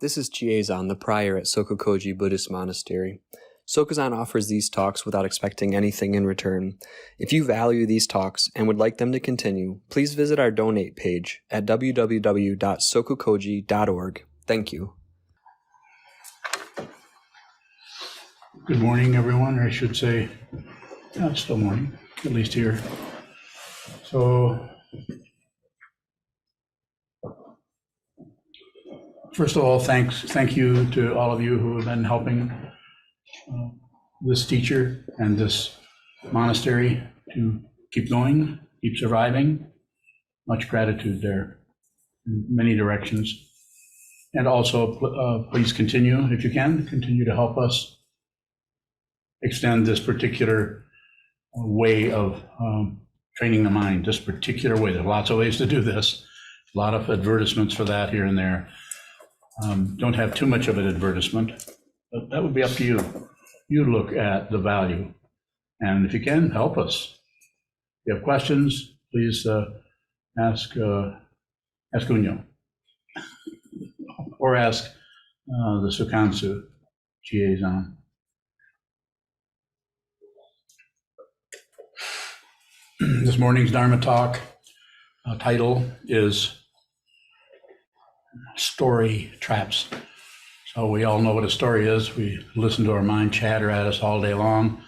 This is Chiezan, the prior at SokukoJi Buddhist Monastery. Sokuzan offers these talks without expecting anything in return. If you value these talks and would like them to continue, please visit our donate page at www.sokukoji.org. Thank you. Good morning, everyone, or I should say, it's still morning, at least here. So, first of all, thank you to all of you who have been helping this teacher and this monastery to keep going, keep surviving. Much gratitude there in many directions. And also, please continue, if you can, continue to help us extend this particular way of training the mind, this particular way. There's lots of ways to do this. A lot of advertisements for that here and there. Don't have too much of an advertisement, but that would be up to you. You look at the value, and if you can, help us. If you have questions, please ask Unyo, or ask the Sukansu Chiezan. This morning's Dharma talk title is Story Traps. So we all know what a story is. We listen to our mind chatter at us all day long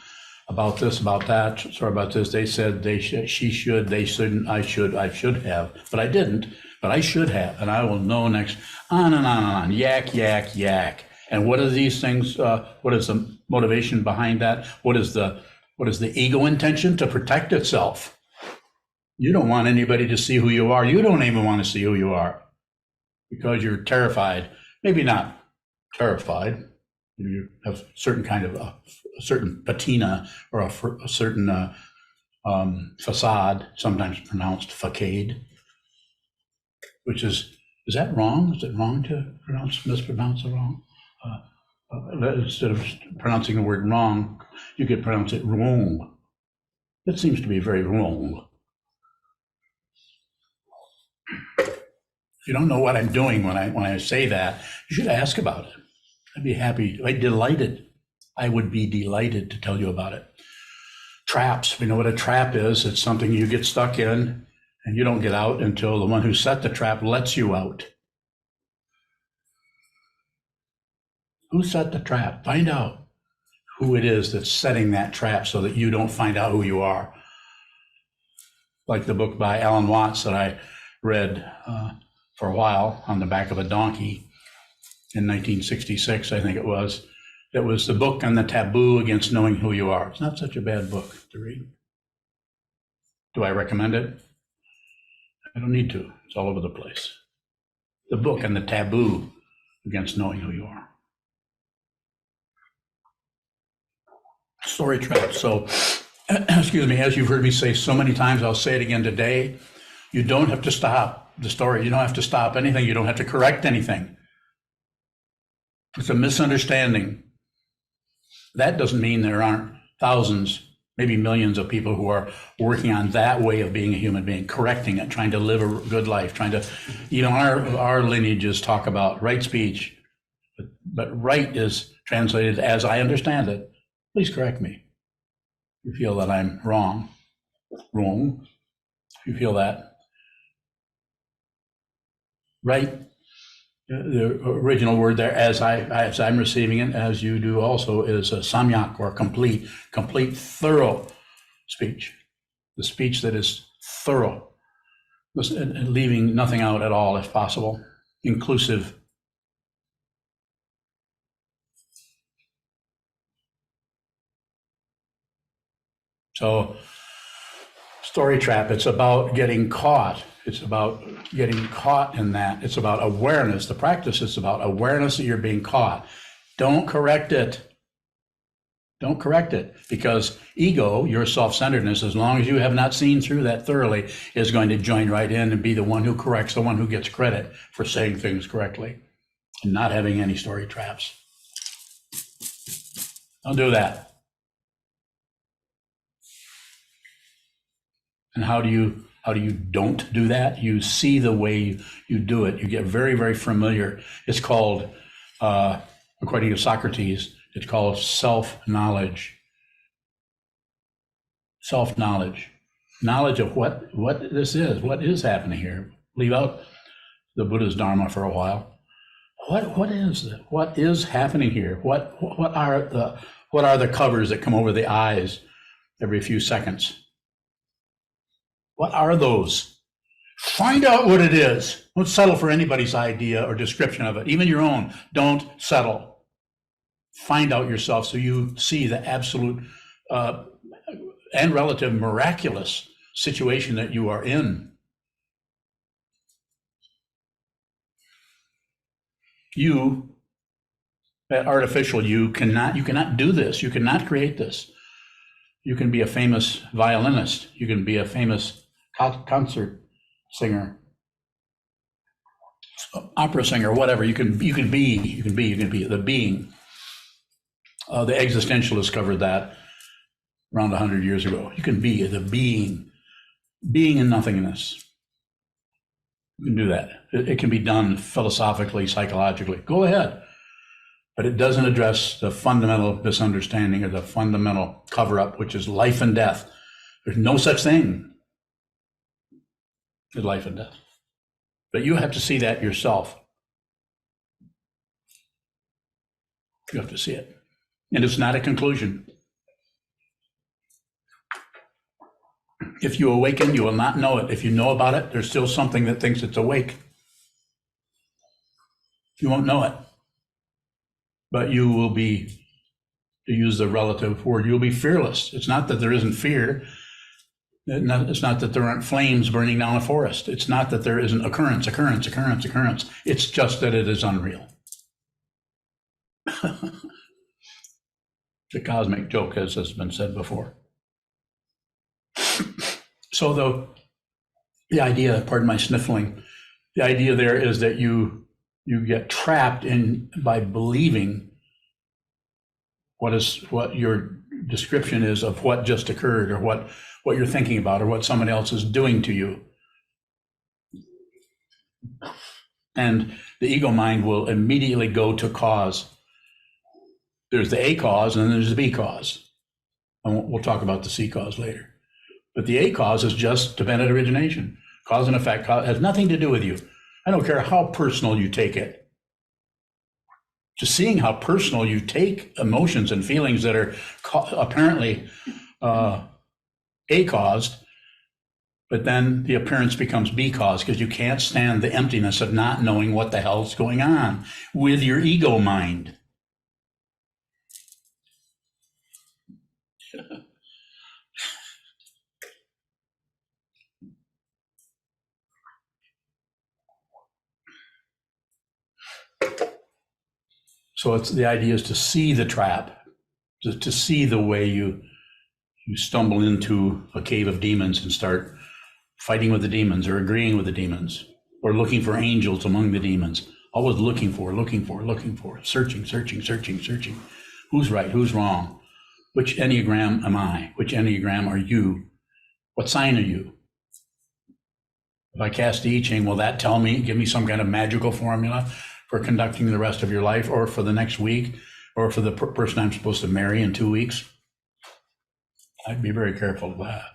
about this, about that, sorry about this. They said they should, she should, they shouldn't, I should have, but I didn't, but I should have, and I will know next, on and on and on, yak, yak, yak. And what are these things? What is the motivation behind that? What is the ego intention? To protect itself. You don't want anybody to see who you are. You don't even want to see who you are because you're terrified. Maybe not terrified. You have a certain kind of a certain patina or a certain facade, sometimes pronounced facade, which is that wrong? Is it wrong to mispronounce it wrong? Instead of pronouncing the word wrong, you could pronounce it wrong. It seems to be very wrong. If you don't know what I'm doing when I say that, you should ask about it. I'd be happy, I would be delighted to tell you about it. Traps, we know what a trap is. It's something you get stuck in and you don't get out until the one who set the trap lets you out. Who set the trap? Find out who it is that's setting that trap so that you don't find out who you are. Like the book by Alan Watts that I read for a while on the back of a donkey in 1966, I think it was. It was the book on the taboo against knowing who you are. It's not such a bad book to read. Do I recommend it? I don't need to. It's all over the place. The book on the taboo against knowing who you are. Story trap. So, excuse me, as you've heard me say so many times, I'll say it again today. You don't have to stop the story. You don't have to stop anything. You don't have to correct anything. It's a misunderstanding. That doesn't mean there aren't thousands, maybe millions of people who are working on that way of being a human being, correcting it, trying to live a good life, trying to, our lineages talk about right speech, but right is translated as I understand it. Please correct me if you feel that I'm wrong, if you feel that. Right, the original word there, as I'm receiving it, as you do also, is a samyak, or complete, thorough speech. The speech that is thorough, and leaving nothing out at all if possible, inclusive. So, story trap, it's about getting caught. It's about getting caught in that. It's about awareness. The practice is about awareness that you're being caught. Don't correct it. Don't correct it, because ego, your self-centeredness, as long as you have not seen through that thoroughly, is going to join right in and be the one who corrects, the one who gets credit for saying things correctly and not having any story traps. Don't do that. And how do you How do you don't do that? You see the way you do it. You get very, very familiar. It's called, according to Socrates, it's called self-knowledge. Self-knowledge. Knowledge of what this is, what is happening here. Leave out the Buddha's Dharma for a while. What is happening here? What are the covers that come over the eyes every few seconds? What are those? Find out what it is. Don't settle for anybody's idea or description of it, even your own. Don't settle. Find out yourself so you see the absolute and relative miraculous situation that you are in. You, that artificial you, cannot do this. You cannot create this. You can be a famous violinist. You can be a famous concert singer, opera singer, whatever. You can be the being. The existentialists covered that around 100 years ago. You can be the being in nothingness. You can do that. It can be done philosophically, psychologically. Go ahead. But it doesn't address the fundamental misunderstanding or the fundamental cover-up, which is life and death. There's no such thing as life and death. But you have to see that yourself. You have to see it. And it's not a conclusion. If you awaken, you will not know it. If you know about it, there's still something that thinks it's awake. You won't know it. But you will be, to use the relative word, you'll be fearless. It's not that there isn't fear. It's not that there aren't flames burning down a forest. It's not that there isn't occurrence. It's just that it is unreal. It's a cosmic joke, as has been said before. So the idea, pardon my sniffling, the idea there is that you get trapped in by believing what your description is of what just occurred, or what you're thinking about, or what someone else is doing to you. And the ego mind will immediately go to cause. There's the A cause and then there's the B cause. And we'll talk about the C cause later. But the A cause is just dependent origination. Cause and effect has nothing to do with you. I don't care how personal you take it. Just seeing how personal you take emotions and feelings that are apparently A caused, but then the appearance becomes B caused because you can't stand the emptiness of not knowing what the hell's going on with your ego mind. So the idea is to see the trap, to see the way you stumble into a cave of demons and start fighting with the demons, or agreeing with the demons, or looking for angels among the demons. Always looking for, searching. Who's right? Who's wrong? Which Enneagram am I? Which Enneagram are you? What sign are you? If I cast the I Ching, will that tell me, give me some kind of magical formula for conducting the rest of your life, or for the next week, or for the person I'm supposed to marry in 2 weeks? I'd be very careful of that.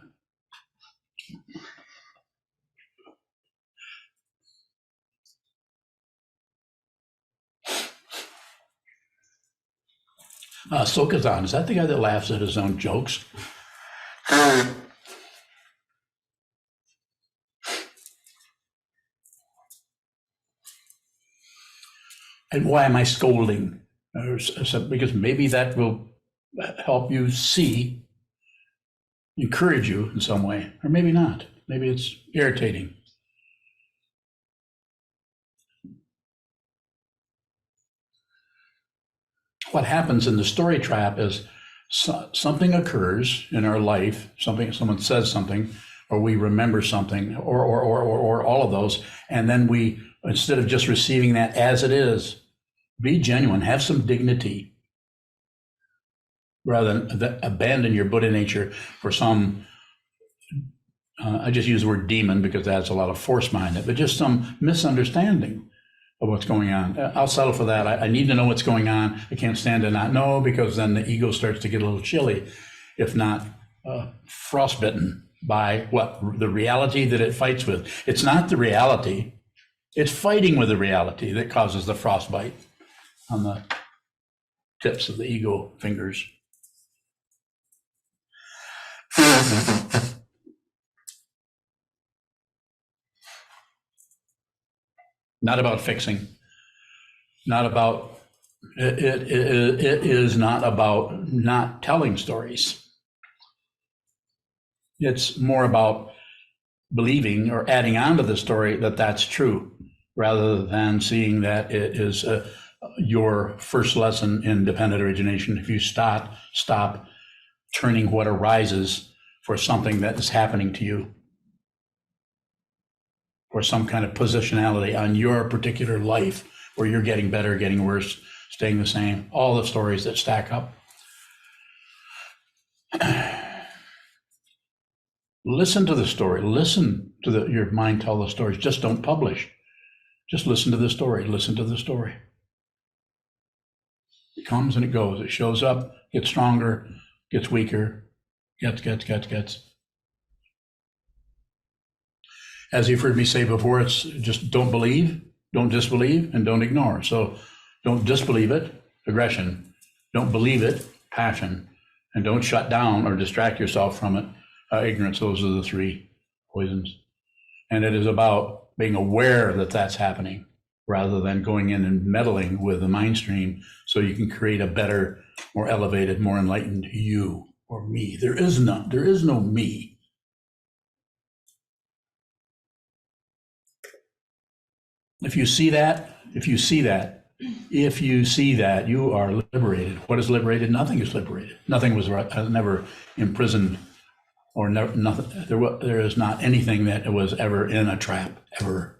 Sokuzan, is that the guy that laughs at his own jokes? And why am I scolding? Because maybe that will help you see, encourage you in some way, or maybe not. Maybe it's irritating. What happens in the story trap is something occurs in our life, someone says something, or we remember something, or all of those, and then we, instead of just receiving that as it is, be genuine, have some dignity, rather than abandon your Buddha nature for some I just use the word demon because that has a lot of force behind it, but just some misunderstanding of what's going on. I'll settle for that. I need to know what's going on. I can't stand to not know, because then the ego starts to get a little chilly, if not frostbitten by what? The reality that it fights with. It's not the reality. It's fighting with the reality that causes the frostbite on the tips of the ego fingers. Not about fixing. Not about, it is not about not telling stories. It's more about believing or adding on to the story that that's true, rather than seeing that it is your first lesson in dependent origination. If you stop turning what arises for something that is happening to you, or some kind of positionality on your particular life, where you're getting better, getting worse, staying the same, all the stories that stack up. Listen to the story. Listen to your mind tell the stories. Just don't publish. Just listen to the story. Listen to the story. It comes and it goes. It shows up, gets stronger, gets weaker, gets. As you've heard me say before, it's just don't believe, don't disbelieve, and don't ignore. So don't disbelieve it, aggression. Don't believe it, passion. And don't shut down or distract yourself from it, ignorance. Those are the three poisons. And it is about being aware that that's happening, rather than going in and meddling with the mind stream, so you can create a better, more elevated, more enlightened you or me. There is no me. If you see that, you are liberated. What is liberated? Nothing is liberated. Nothing was never imprisoned, or never, nothing. There is not anything that was ever in a trap, ever.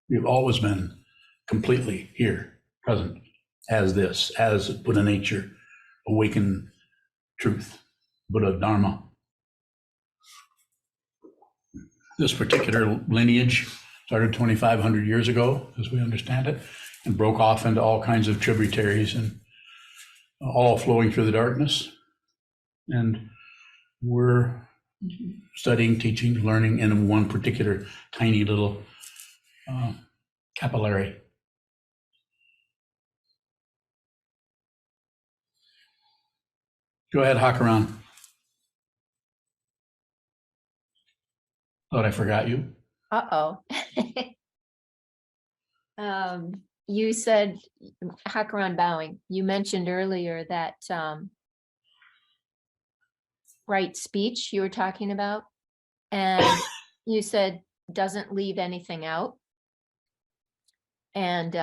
You've always been completely here, present, as Buddha nature, awakened truth, Buddha Dharma. This particular lineage started 2,500 years ago, as we understand it, and broke off into all kinds of tributaries, and all flowing through the darkness. And we're studying, teaching, learning in one particular tiny little capillary. Go ahead, Hakaran. Thought I forgot you. Uh-oh. You said, Hakaran bowing, you mentioned earlier that right speech you were talking about, and you said doesn't leave anything out. And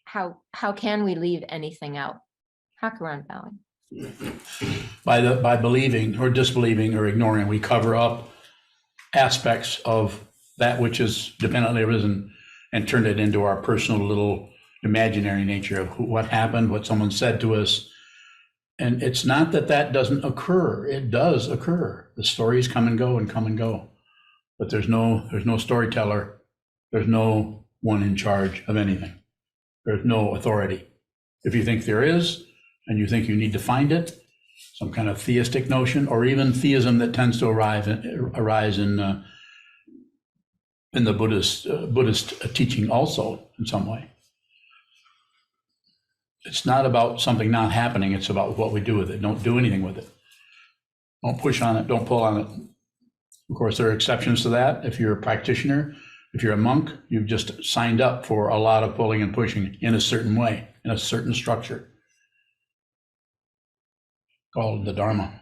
how can we leave anything out? Hakaran bowing. By believing or disbelieving or ignoring, we cover up aspects of that which is dependently arisen and turn it into our personal little imaginary nature of what happened, what someone said to us. And it's not that doesn't occur. It does occur. The stories come and go and come and go. But there's no storyteller. There's no one in charge of anything. There's no authority. If you think there is, and you think you need to find it, some kind of theistic notion, or even theism that tends to arise in the Buddhist teaching also in some way. It's not about something not happening. It's about what we do with it. Don't do anything with it. Don't push on it. Don't pull on it. Of course, there are exceptions to that. If you're a practitioner, if you're a monk, you've just signed up for a lot of pulling and pushing in a certain way, in a certain structure called the Dharma.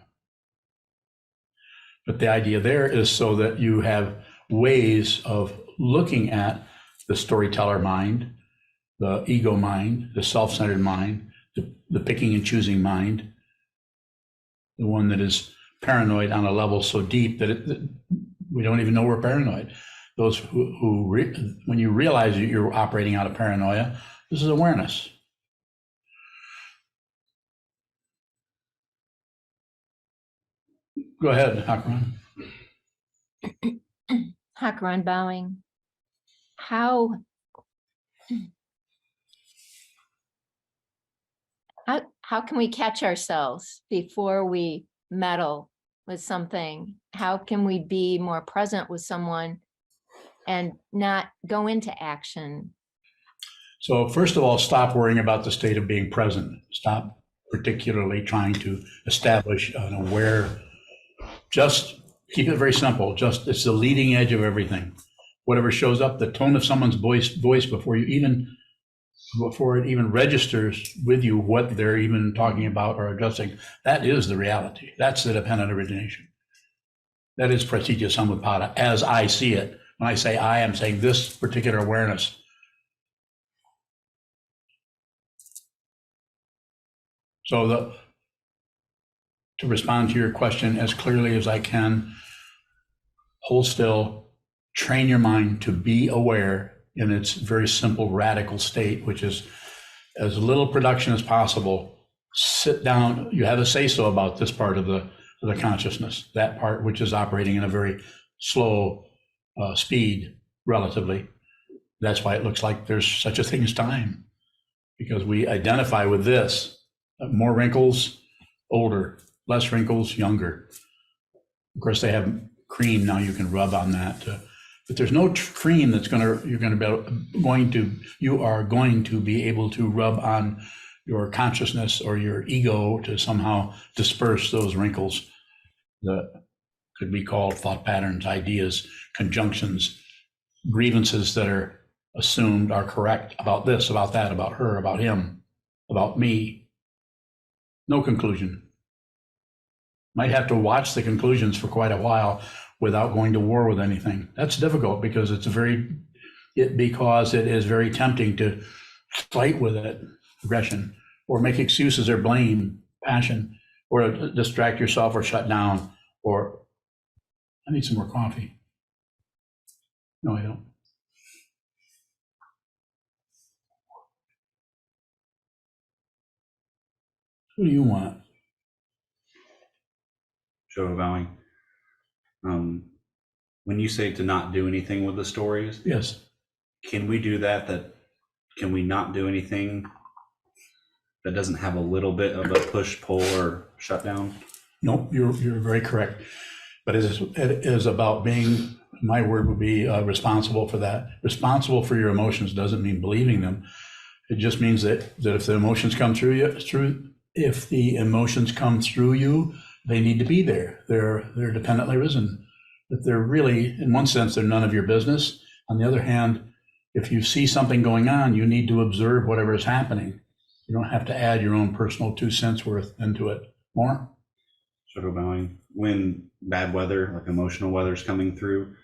But the idea there is so that you have ways of looking at the storyteller mind, the ego mind, the self-centered mind, the picking and choosing mind, the one that is paranoid on a level so deep that we don't even know we're paranoid. Those when you realize that you're operating out of paranoia, this is awareness. Go ahead, Hakran. Hakran bowing. How can we catch ourselves before we meddle with something? How can we be more present with someone and not go into action? So first of all, stop worrying about the state of being present. Stop particularly trying to establish an aware, just keep it very simple. Just, it's the leading edge of everything. Whatever shows up, the tone of someone's voice before it even registers with you what they're even talking about or addressing, that is the reality. That's the dependent origination. That is pratitya samutpada as I see it. When I say I am saying this particular awareness. So to respond to your question as clearly as I can, hold still, train your mind to be aware in its very simple radical state, which is as little production as possible. Sit down, you have a say-so about this part of the consciousness, that part which is operating in a very slow speed relatively. That's why it looks like there's such a thing as time, because we identify with this. More wrinkles, older, less wrinkles, younger. Of course, they have cream now you can rub on that. But there's no cream that's you are going to be able to rub on your consciousness or your ego to somehow disperse those wrinkles that could be called thought patterns, ideas, conjunctions, grievances that are assumed are correct about this, about that, about her, about him, about me. No conclusion. Might have to watch the conclusions for quite a while without going to war with anything. That's difficult because it is very tempting to fight with it, aggression, or make excuses or blame, passion, or distract yourself or shut down, or I need some more coffee. No, I don't. What do you want? Show of bowing. When you say to not do anything with the stories, Yes. Can we do that? Can we not do anything that doesn't have a little bit of a push, pull, or shutdown? No, you're very correct. But it is about being, my word would be responsible for that. Responsible for your emotions doesn't mean believing them. It just means that if the emotions come through you, they need to be there. They're dependently risen. That they're really, in one sense, they're none of your business. On the other hand, if you see something going on, you need to observe whatever is happening. You don't have to add your own personal 2 cents worth into it. More? Shadow bowing. When bad weather, like emotional weather, is coming through,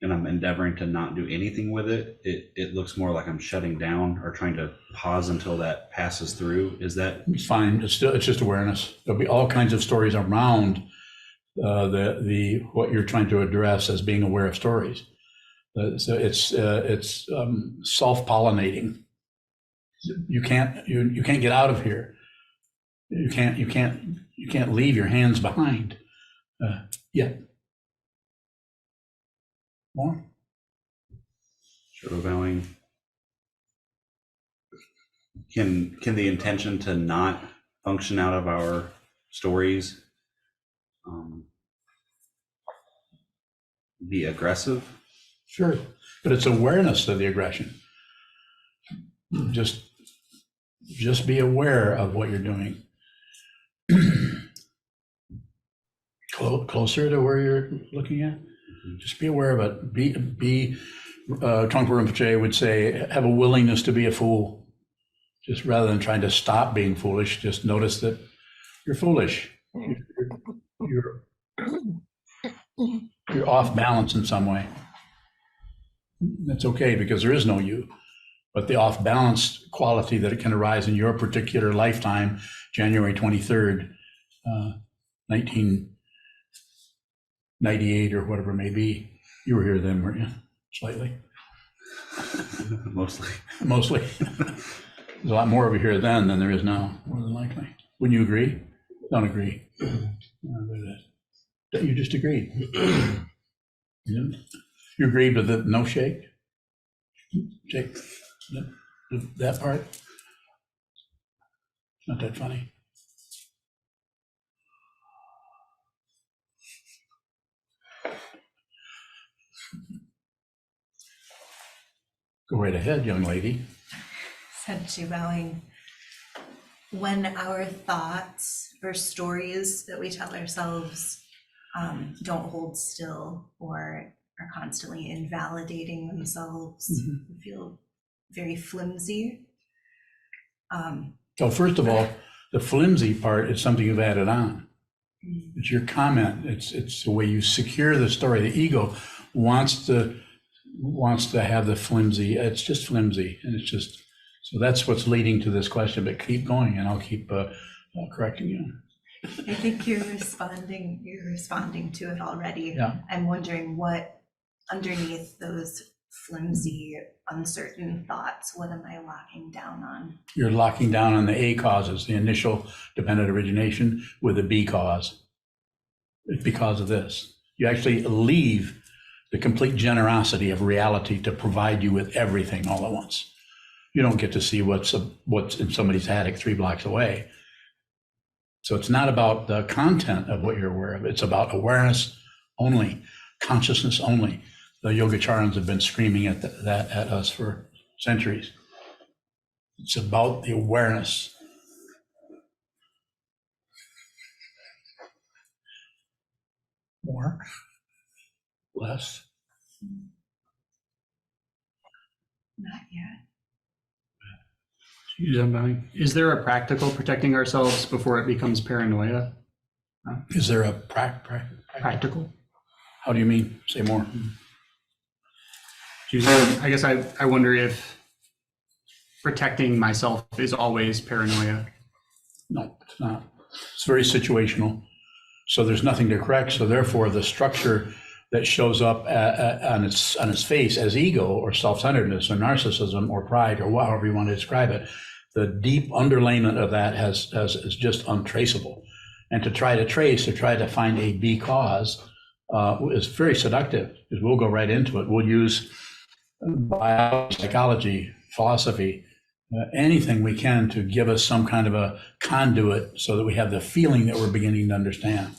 and I'm endeavoring to not do anything with it, it looks more like I'm shutting down or trying to pause until that passes through. Is that? It's fine. It's just awareness. There'll be all kinds of stories around what you're trying to address as being aware of stories. So it's self-pollinating. You can't get out of here. You can't leave your hands behind yet. More? Shadow bowing. Can the intention to not function out of our stories be aggressive? Sure, but it's awareness of the aggression. Just be aware of what you're doing. Closer to where you're looking at. Just be aware of it. Trungpa Rinpoche would say, have a willingness to be a fool. Just rather than trying to stop being foolish, just notice that you're foolish. You're off balance in some way. That's okay, because there is no you. But the off balance quality that it can arise in your particular lifetime, January 23rd, 1998 or whatever it may be. You were here then, weren't you? Slightly. Mostly. There's a lot more over here then than there is now, more than likely. Wouldn't you agree? Don't agree. You just agreed. You agreed with the no shake? Jake, that part? Not that funny. Go right ahead, young lady. Essentially bowing. When our thoughts or stories that we tell ourselves don't hold still or are constantly invalidating themselves, we feel very flimsy. So first of all, the flimsy part is something you've added on. It's your comment. It's the way you secure the story. The ego wants to have the flimsy. It's just flimsy, and it's just so that's what's leading to this question. But keep going, and I'll keep correcting you. I think you're responding to it already. Yeah. I'm wondering what underneath those flimsy, uncertain thoughts, what am I locking down on? You're locking down on the A causes, the initial dependent origination, with a B cause. It's because of this. You actually leave the complete generosity of reality to provide you with everything all at once. You don't get to see what's in somebody's attic 3 blocks away. So it's not about the content of what you're aware of. It's about awareness only, consciousness only. The Yogacharans have been screaming at that at us for centuries. It's about the awareness. More, less. Not yet. Is there a practical protecting ourselves before it becomes paranoia? Is there a Practical? How do you mean? Say more. I guess I wonder if protecting myself is always paranoia. No, it's not. It's very situational. So there's nothing to correct. So therefore, the structure that shows up on its face as ego or self-centeredness or narcissism or pride or however you want to describe it, the deep underlayment of that is just untraceable. And to try to find a B cause is very seductive, because we'll go right into it. We'll use biology, psychology, philosophy, anything we can to give us some kind of a conduit so that we have the feeling that we're beginning to understand.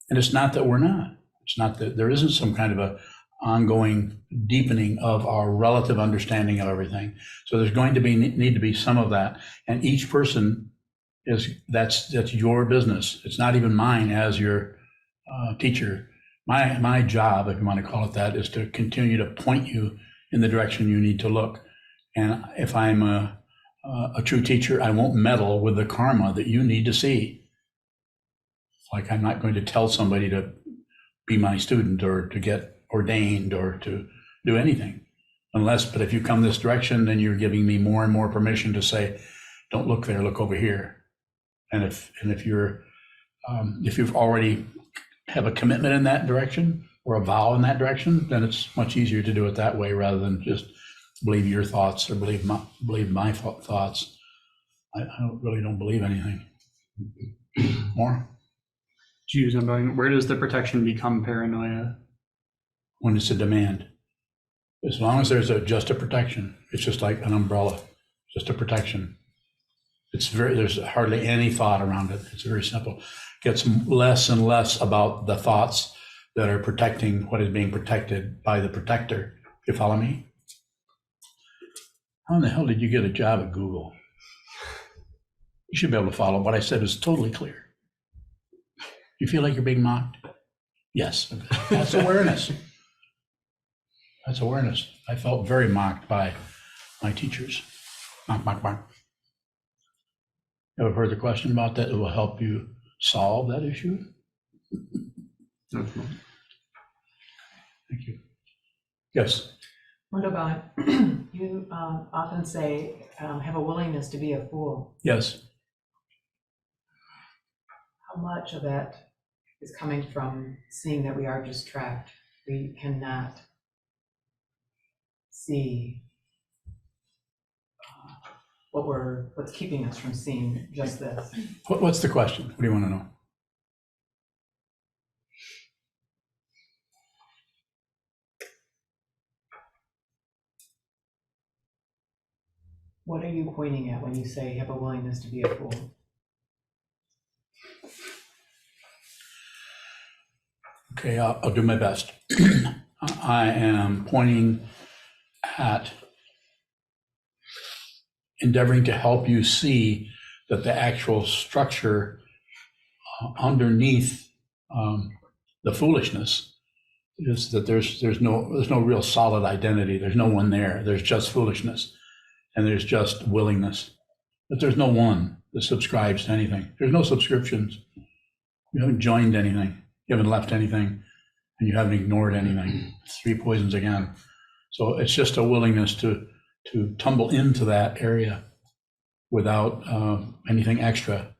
And it's not that we're not. It's not that there isn't some kind of a ongoing deepening of our relative understanding of everything. So there's going to need to be some of that. And each person that's your business. It's not even mine as your teacher. My job, if you want to call it that, is to continue to point you in the direction you need to look. And if I'm a true teacher, I won't meddle with the karma that you need to see. Like, I'm not going to tell somebody to be my student or to get ordained or to do anything. But if you come this direction, then you're giving me more and more permission to say, don't look there, look over here. And if you've already have a commitment in that direction or a vow in that direction, then it's much easier to do it that way rather than just believe your thoughts or believe my thoughts. I really don't believe anything. More? Where does the protection become paranoia? When it's a demand. As long as there's just a protection, it's just like an umbrella, just a protection. There's hardly any thought around it. It's very simple. It gets less and less about the thoughts that are protecting what is being protected by the protector. You follow me? How in the hell did you get a job at Google? You should be able to follow. What I said was totally clear. You feel like you're being mocked? Yes. That's awareness. That's awareness. I felt very mocked by my teachers. Mock. Ever heard the question about that? It will help you solve that issue. Thank you. Yes. Wonderbaum, you often say, have a willingness to be a fool. Yes. How much of that is coming from seeing that we are just trapped? We cannot see what's keeping us from seeing just this. What's the question? What do you want to know? What are you pointing at when you say have a willingness to be a fool? Okay, I'll do my best. I am pointing at endeavoring to help you see that the actual structure underneath the foolishness is that there's no real solid identity. There's no one there. There's just foolishness, and there's just willingness. But there's no one that subscribes to anything. There's no subscriptions. You haven't joined anything. You haven't left anything, and you haven't ignored anything. 3 poisons again. So it's just a willingness to tumble into that area without anything extra,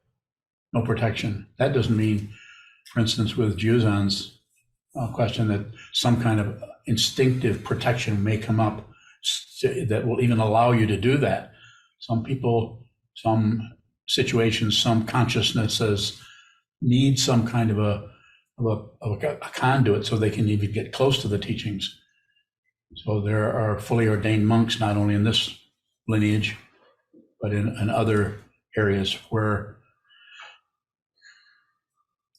no protection. That doesn't mean, for instance, with Juzan's question, that some kind of instinctive protection may come up that will even allow you to do that. Some people, some situations, some consciousnesses need some kind of a conduit so they can even get close to the teachings. So there are fully ordained monks, not only in this lineage, but in other areas where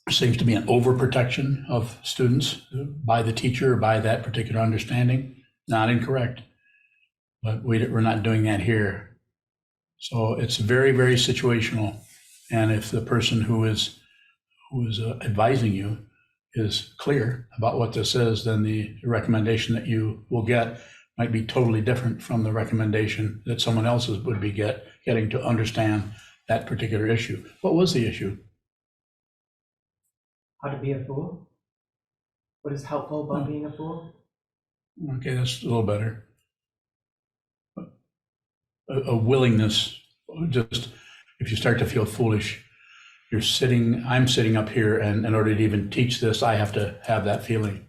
there seems to be an overprotection of students by the teacher or by that particular understanding. Not incorrect, but we're not doing that here. So it's very, very situational. And if the person who is advising you is clear about what this is, then the recommendation that you will get might be totally different from the recommendation that someone else would be getting to understand that particular issue. What was the issue? How to be a fool? What is helpful about being a fool? Okay, that's a little better. A willingness, just if you start to feel foolish, I'm sitting up here, and in order to even teach this, I have to have that feeling.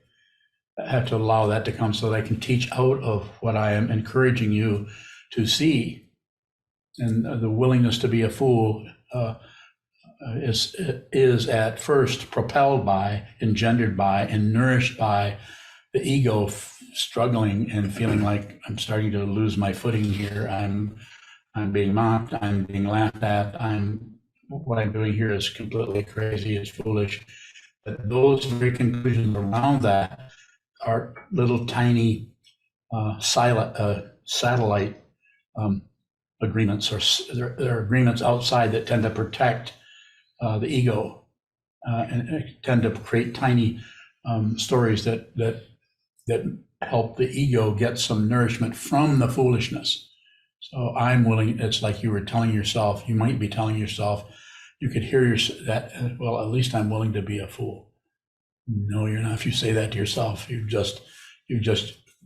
I have to allow that to come so that I can teach out of what I am encouraging you to see. And the willingness to be a fool is at first propelled by, engendered by, and nourished by the ego struggling and feeling like I'm starting to lose my footing here. I'm being mocked. I'm being laughed at. What I'm doing here is completely crazy. It's foolish. But those very conclusions around that are little tiny satellite agreements, or there are agreements outside that tend to protect the ego and tend to create tiny stories that help the ego get some nourishment from the foolishness. So I'm willing. It's like you were telling yourself. You might be telling yourself. You could hear that. Well, at least I'm willing to be a fool. No, you're not. If you say that to yourself, you just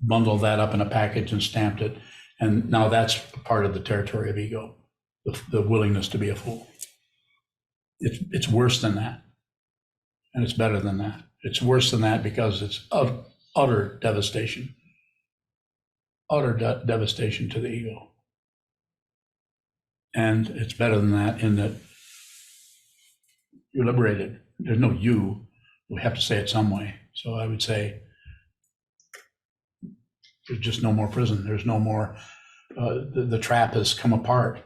bundled that up in a package and stamped it, and now that's part of the territory of ego, the willingness to be a fool. It's worse than that, and it's better than that. It's worse than that because it's utter devastation, devastation to the ego, and it's better than that in that you're liberated. There's no you. We have to say it some way. So I would say there's just no more prison. There's no more. The trap has come apart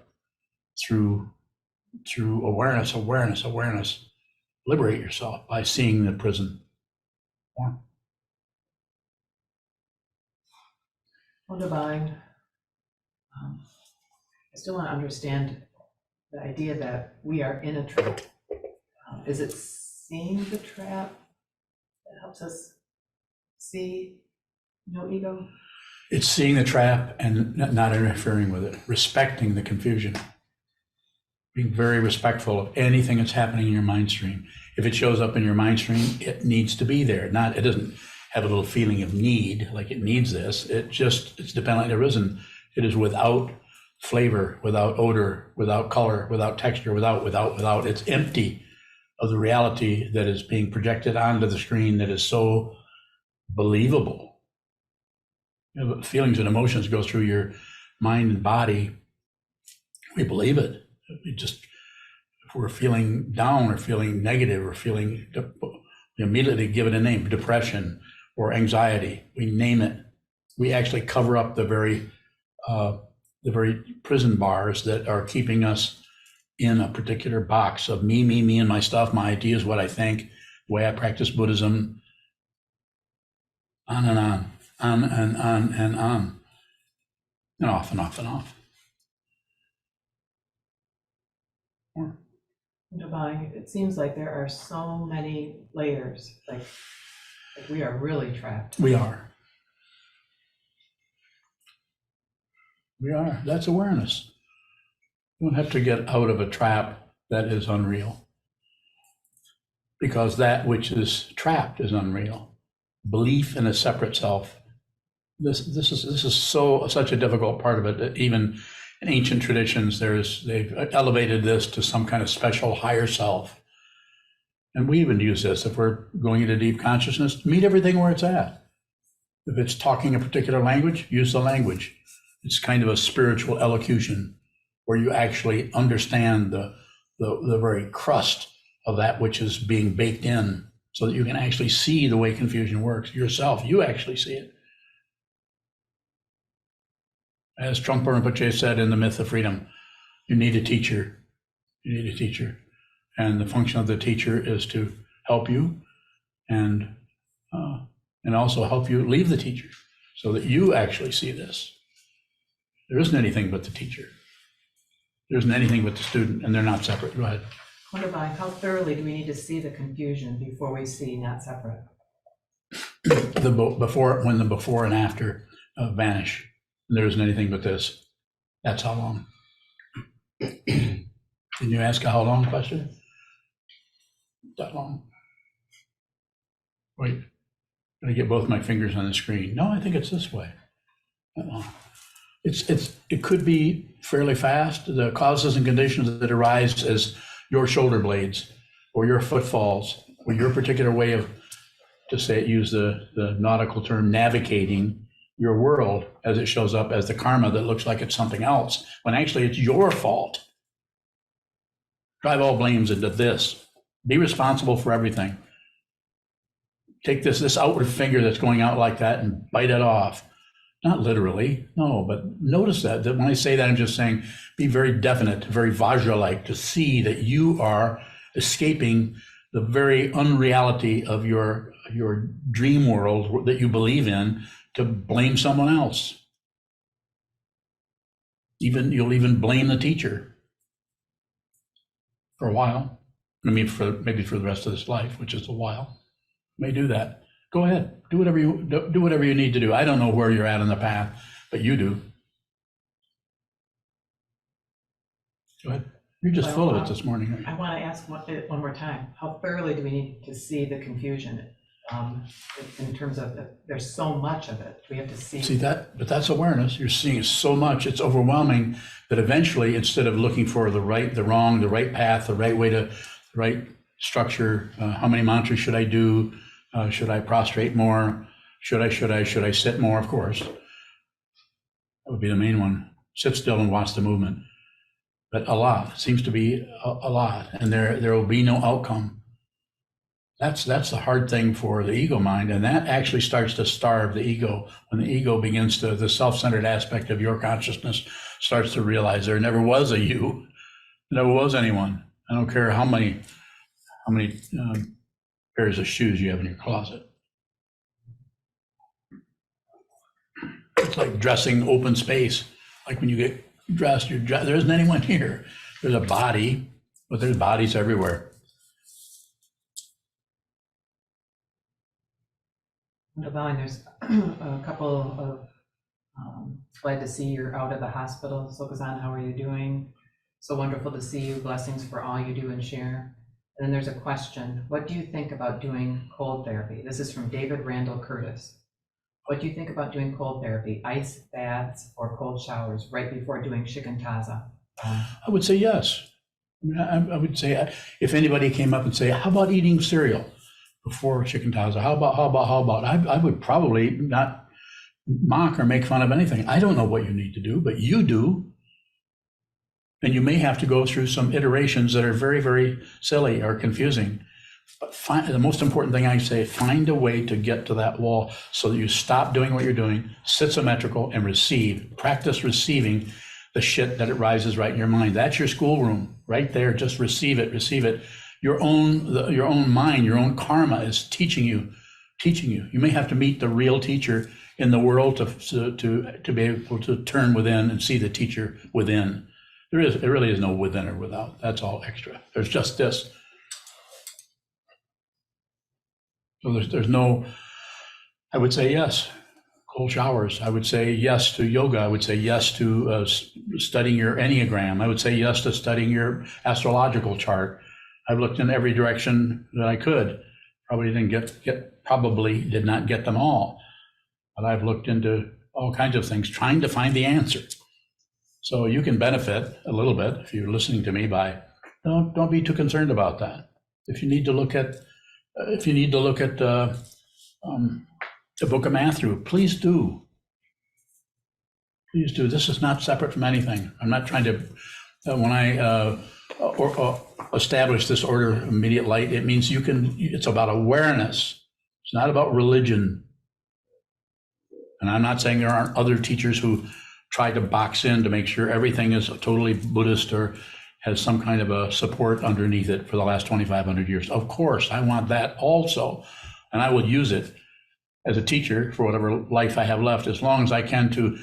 through awareness. Liberate yourself by seeing the prison form. Well, divine, I still want to understand the idea that we are in a trap. Is it seeing the trap that helps us see no ego? It's seeing the trap and not interfering with it, respecting the confusion, being very respectful of anything that's happening in your mind stream. If it shows up in your mind stream, it needs to be there. It doesn't have a little feeling of need, like it needs this. It's dependent. It is without flavor, without odor, without color, without texture, without. It's empty of the reality that is being projected onto the screen that is so believable. Feelings and emotions go through your mind and body. We believe it. If we're feeling down or feeling negative or feeling, we immediately give it a name, depression or anxiety. We name it. We actually cover up the very the very prison bars that are keeping us in a particular box of me, and my stuff, my ideas, what I think, the way I practice Buddhism, on and on and on and on, and off and off and off. Divine, it seems like there are so many layers, like we are really trapped. We are. That's awareness. You don't have to get out of a trap that is unreal, because that which is trapped is unreal. Belief in a separate self. This is such a difficult part of it that even in ancient traditions, they've elevated this to some kind of special higher self. And we even use this if we're going into deep consciousness, meet everything where it's at. If it's talking a particular language, use the language. It's kind of a spiritual elocution where you actually understand the very crust of that which is being baked in, so that you can actually see the way confusion works yourself. You actually see it. As Trungpa Rinpoche said in The Myth of Freedom, you need a teacher. You need a teacher. And the function of the teacher is to help you and also help you leave the teacher so that you actually see this. There isn't anything but the teacher. There isn't anything but the student, and they're not separate. Go ahead. Divine, how thoroughly do we need to see the confusion before we see not separate? When the before and after vanish. There isn't anything but this. That's how long. Didn't you ask a how long question? That long. Wait, I'm gonna get both my fingers on the screen. No, I think it's this way. That long. It could be fairly fast. The causes and conditions that arise as your shoulder blades or your footfalls or your particular way of, use the nautical term, navigating your world as it shows up as the karma that looks like it's something else, when actually it's your fault. Drive all blames into this. Be responsible for everything. Take this outward finger that's going out like that and bite it off. Not literally, no, but notice that when I say that, I'm just saying, be very definite, very Vajra-like, to see that you are escaping the very unreality of your dream world that you believe in, to blame someone else. You'll even blame the teacher for a while. I mean, maybe for the rest of this life, which is a while. You may do that. Go ahead, do whatever you need to do. I don't know where you're at on the path, but you do. Go ahead. You're just full of it this morning. I want to ask one more time. How thoroughly do we need to see the confusion? In terms of there's so much of it, we have to see that, but that's awareness. You're seeing so much, it's overwhelming, that eventually, instead of looking for the right, the wrong, the right path, the right way to, the right structure, how many mantras should I do? Should I prostrate more? Should I sit more? Of course, that would be the main one. Sit still and watch the movement. But a lot seems to be a lot, and there will be no outcome. That's the hard thing for the ego mind, and that actually starts to starve the ego. When the ego begins to, the self-centered aspect of your consciousness starts to realize there never was a you, there never was anyone. I don't care how many pairs of shoes you have in your closet. It's like dressing open space. Like when you get dressed, there isn't anyone here. There's a body, but there's bodies everywhere. Divine, there's a couple of glad to see you're out of the hospital. Sokuzan, how are you doing? So wonderful to see you. Blessings for all you do and share. And then there's a question. What do you think about doing cold therapy? This is from David Randall Curtis. What do you think about doing cold therapy, ice baths or cold showers right before doing shikantaza? I would say yes. I would say, if anybody came up and say, how about eating cereal before shikantaza? How about? I would probably not mock or make fun of anything. I don't know what you need to do, but you do. And you may have to go through some iterations that are very, very silly or confusing. But the most important thing I say, find a way to get to that wall so that you stop doing what you're doing, sit symmetrical and receive. Practice receiving the shit that it rises right in your mind. That's your schoolroom right there. Just receive it, receive it. Your own mind, your own karma is teaching you. You may have to meet the real teacher in the world to be able to turn within and see the teacher within. There really is no within or without. That's all extra. There's just this. So there's no, I would say yes, cold showers. I would say yes to yoga. I would say yes to studying your Enneagram. I would say yes to studying your astrological chart. I've looked in every direction that I could. Probably did not get them all. But I've looked into all kinds of things, trying to find the answer. So you can benefit a little bit if you're listening to me by, don't be too concerned about that. If you need to look at the Book of Matthew, please do. Please do. This is not separate from anything. I'm not trying to, when I establish this order of immediate light, it means it's about awareness. It's not about religion. And I'm not saying there aren't other teachers who try to box in to make sure everything is totally Buddhist or has some kind of a support underneath it for the last 2,500 years. Of course, I want that also. And I will use it as a teacher for whatever life I have left, as long as I can, to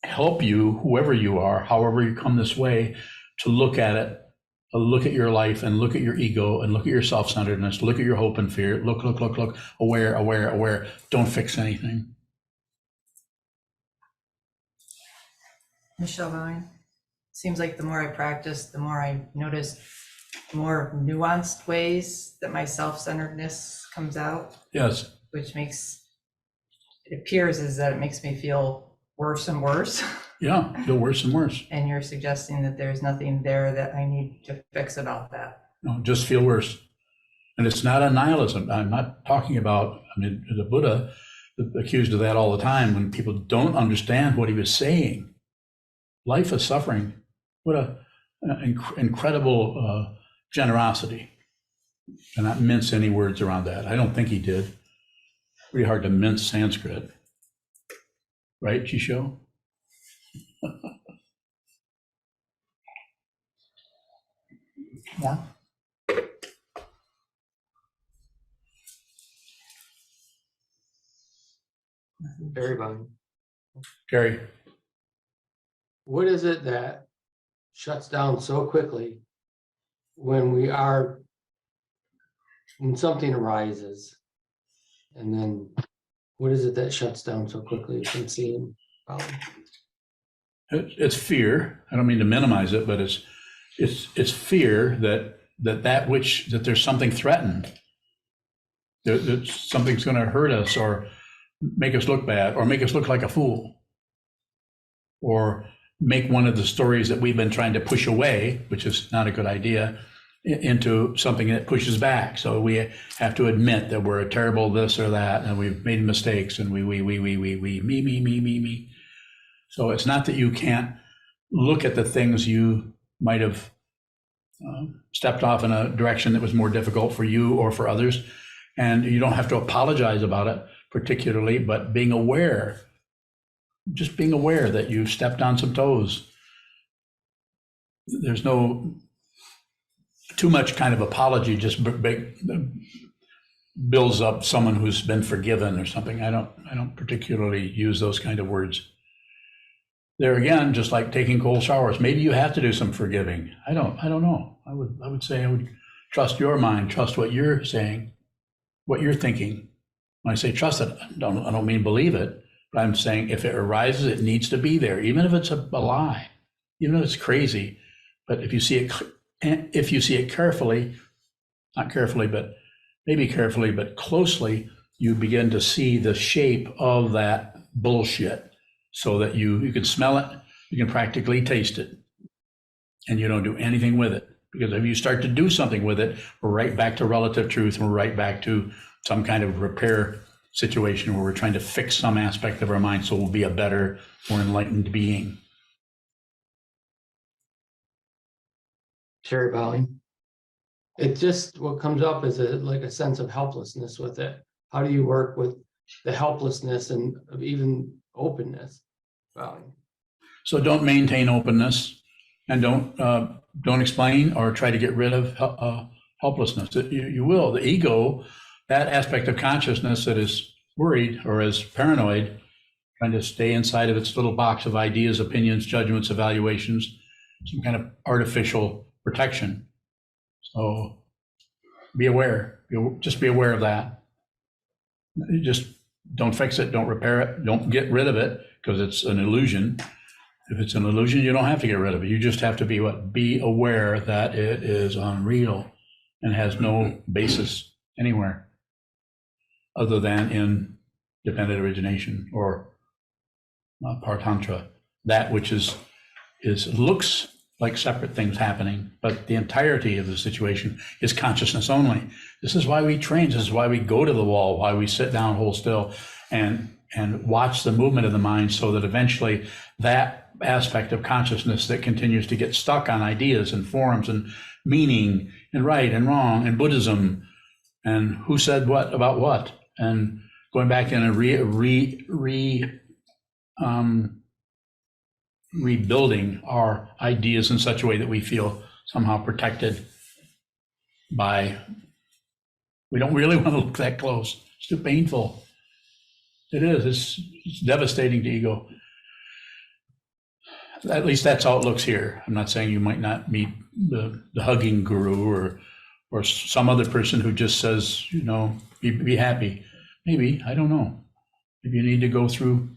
help you, whoever you are, however you come this way, to look at it, to look at your life and look at your ego and look at your self-centeredness, look at your hope and fear, look, aware. Don't fix anything. Michelle Bowen. Seems like the more I practice, the more I notice more nuanced ways that my self-centeredness comes out. Yes. Which it appears is that it makes me feel worse and worse. Yeah, feel worse and worse. And you're suggesting that there's nothing there that I need to fix about that. No, just feel worse. And it's not a nihilism. I'm not talking about, the Buddha accused of that all the time when people don't understand what he was saying. Life is suffering. What an incredible generosity. And not mince any words around that. I don't think he did. Pretty hard to mince Sanskrit. Right, Jisho? Yeah. Very fine. Gary. What is it that shuts down so quickly when something arises? And then what is it that shuts down so quickly from seeing? It's fear. I don't mean to minimize it, but it's fear that there's something threatened, that something's going to hurt us or make us look bad or make us look like a fool, or make one of the stories that we've been trying to push away, which is not a good idea, into something that pushes back. So we have to admit that we're a terrible this or that, and we've made mistakes, and we, me. So it's not that you can't look at the things you might have stepped off in a direction that was more difficult for you or for others, and you don't have to apologize about it particularly, but being aware, just being aware that you've stepped on some toes. There's no too much kind of apology, just builds up someone who's been forgiven or something. I don't particularly use those kind of words. There again, just like taking cold showers, maybe you have to do some forgiving. I don't know. I would say I would trust your mind, trust what you're saying, what you're thinking. When I say trust it, I don't mean believe it, but I'm saying if it arises, it needs to be there, even if it's a lie, even if it's crazy. But if you see it carefully, not carefully, but maybe carefully, but closely, you begin to see the shape of that bullshit, so that you can smell it, you can practically taste it, and you don't do anything with it. Because if you start to do something with it, we're right back to relative truth, and we're right back to some kind of repair situation where we're trying to fix some aspect of our mind so we'll be a better, more enlightened being. Sherry bowing. It just, what comes up is like a sense of helplessness with it. How do you work with the helplessness and of even openness? Bowing. So don't maintain openness, and don't explain or try to get rid of helplessness. You will. The ego, that aspect of consciousness that is worried or is paranoid, trying to stay inside of its little box of ideas, opinions, judgments, evaluations, some kind of artificial protection. So be aware. Just be aware of that. You just don't fix it, don't repair it, don't get rid of it, because it's an illusion. If it's an illusion, you don't have to get rid of it. You just have to be what? Be aware that it is unreal and has no basis anywhere other than in dependent origination or partantra, that which is looks like separate things happening, but the entirety of the situation is consciousness only. This is why we train. This is why we go to the wall, why we sit down, hold still, and watch the movement of the mind, so that eventually that aspect of consciousness that continues to get stuck on ideas and forms and meaning and right and wrong and Buddhism and who said what about what, and going back in and rebuilding our ideas in such a way that we feel somehow protected by, we don't really want to look that close. It's too painful. It is. It's devastating to ego. At least that's how it looks here. I'm not saying you might not meet the hugging guru or some other person who just says, be happy. Maybe, I don't know. Maybe you need to go through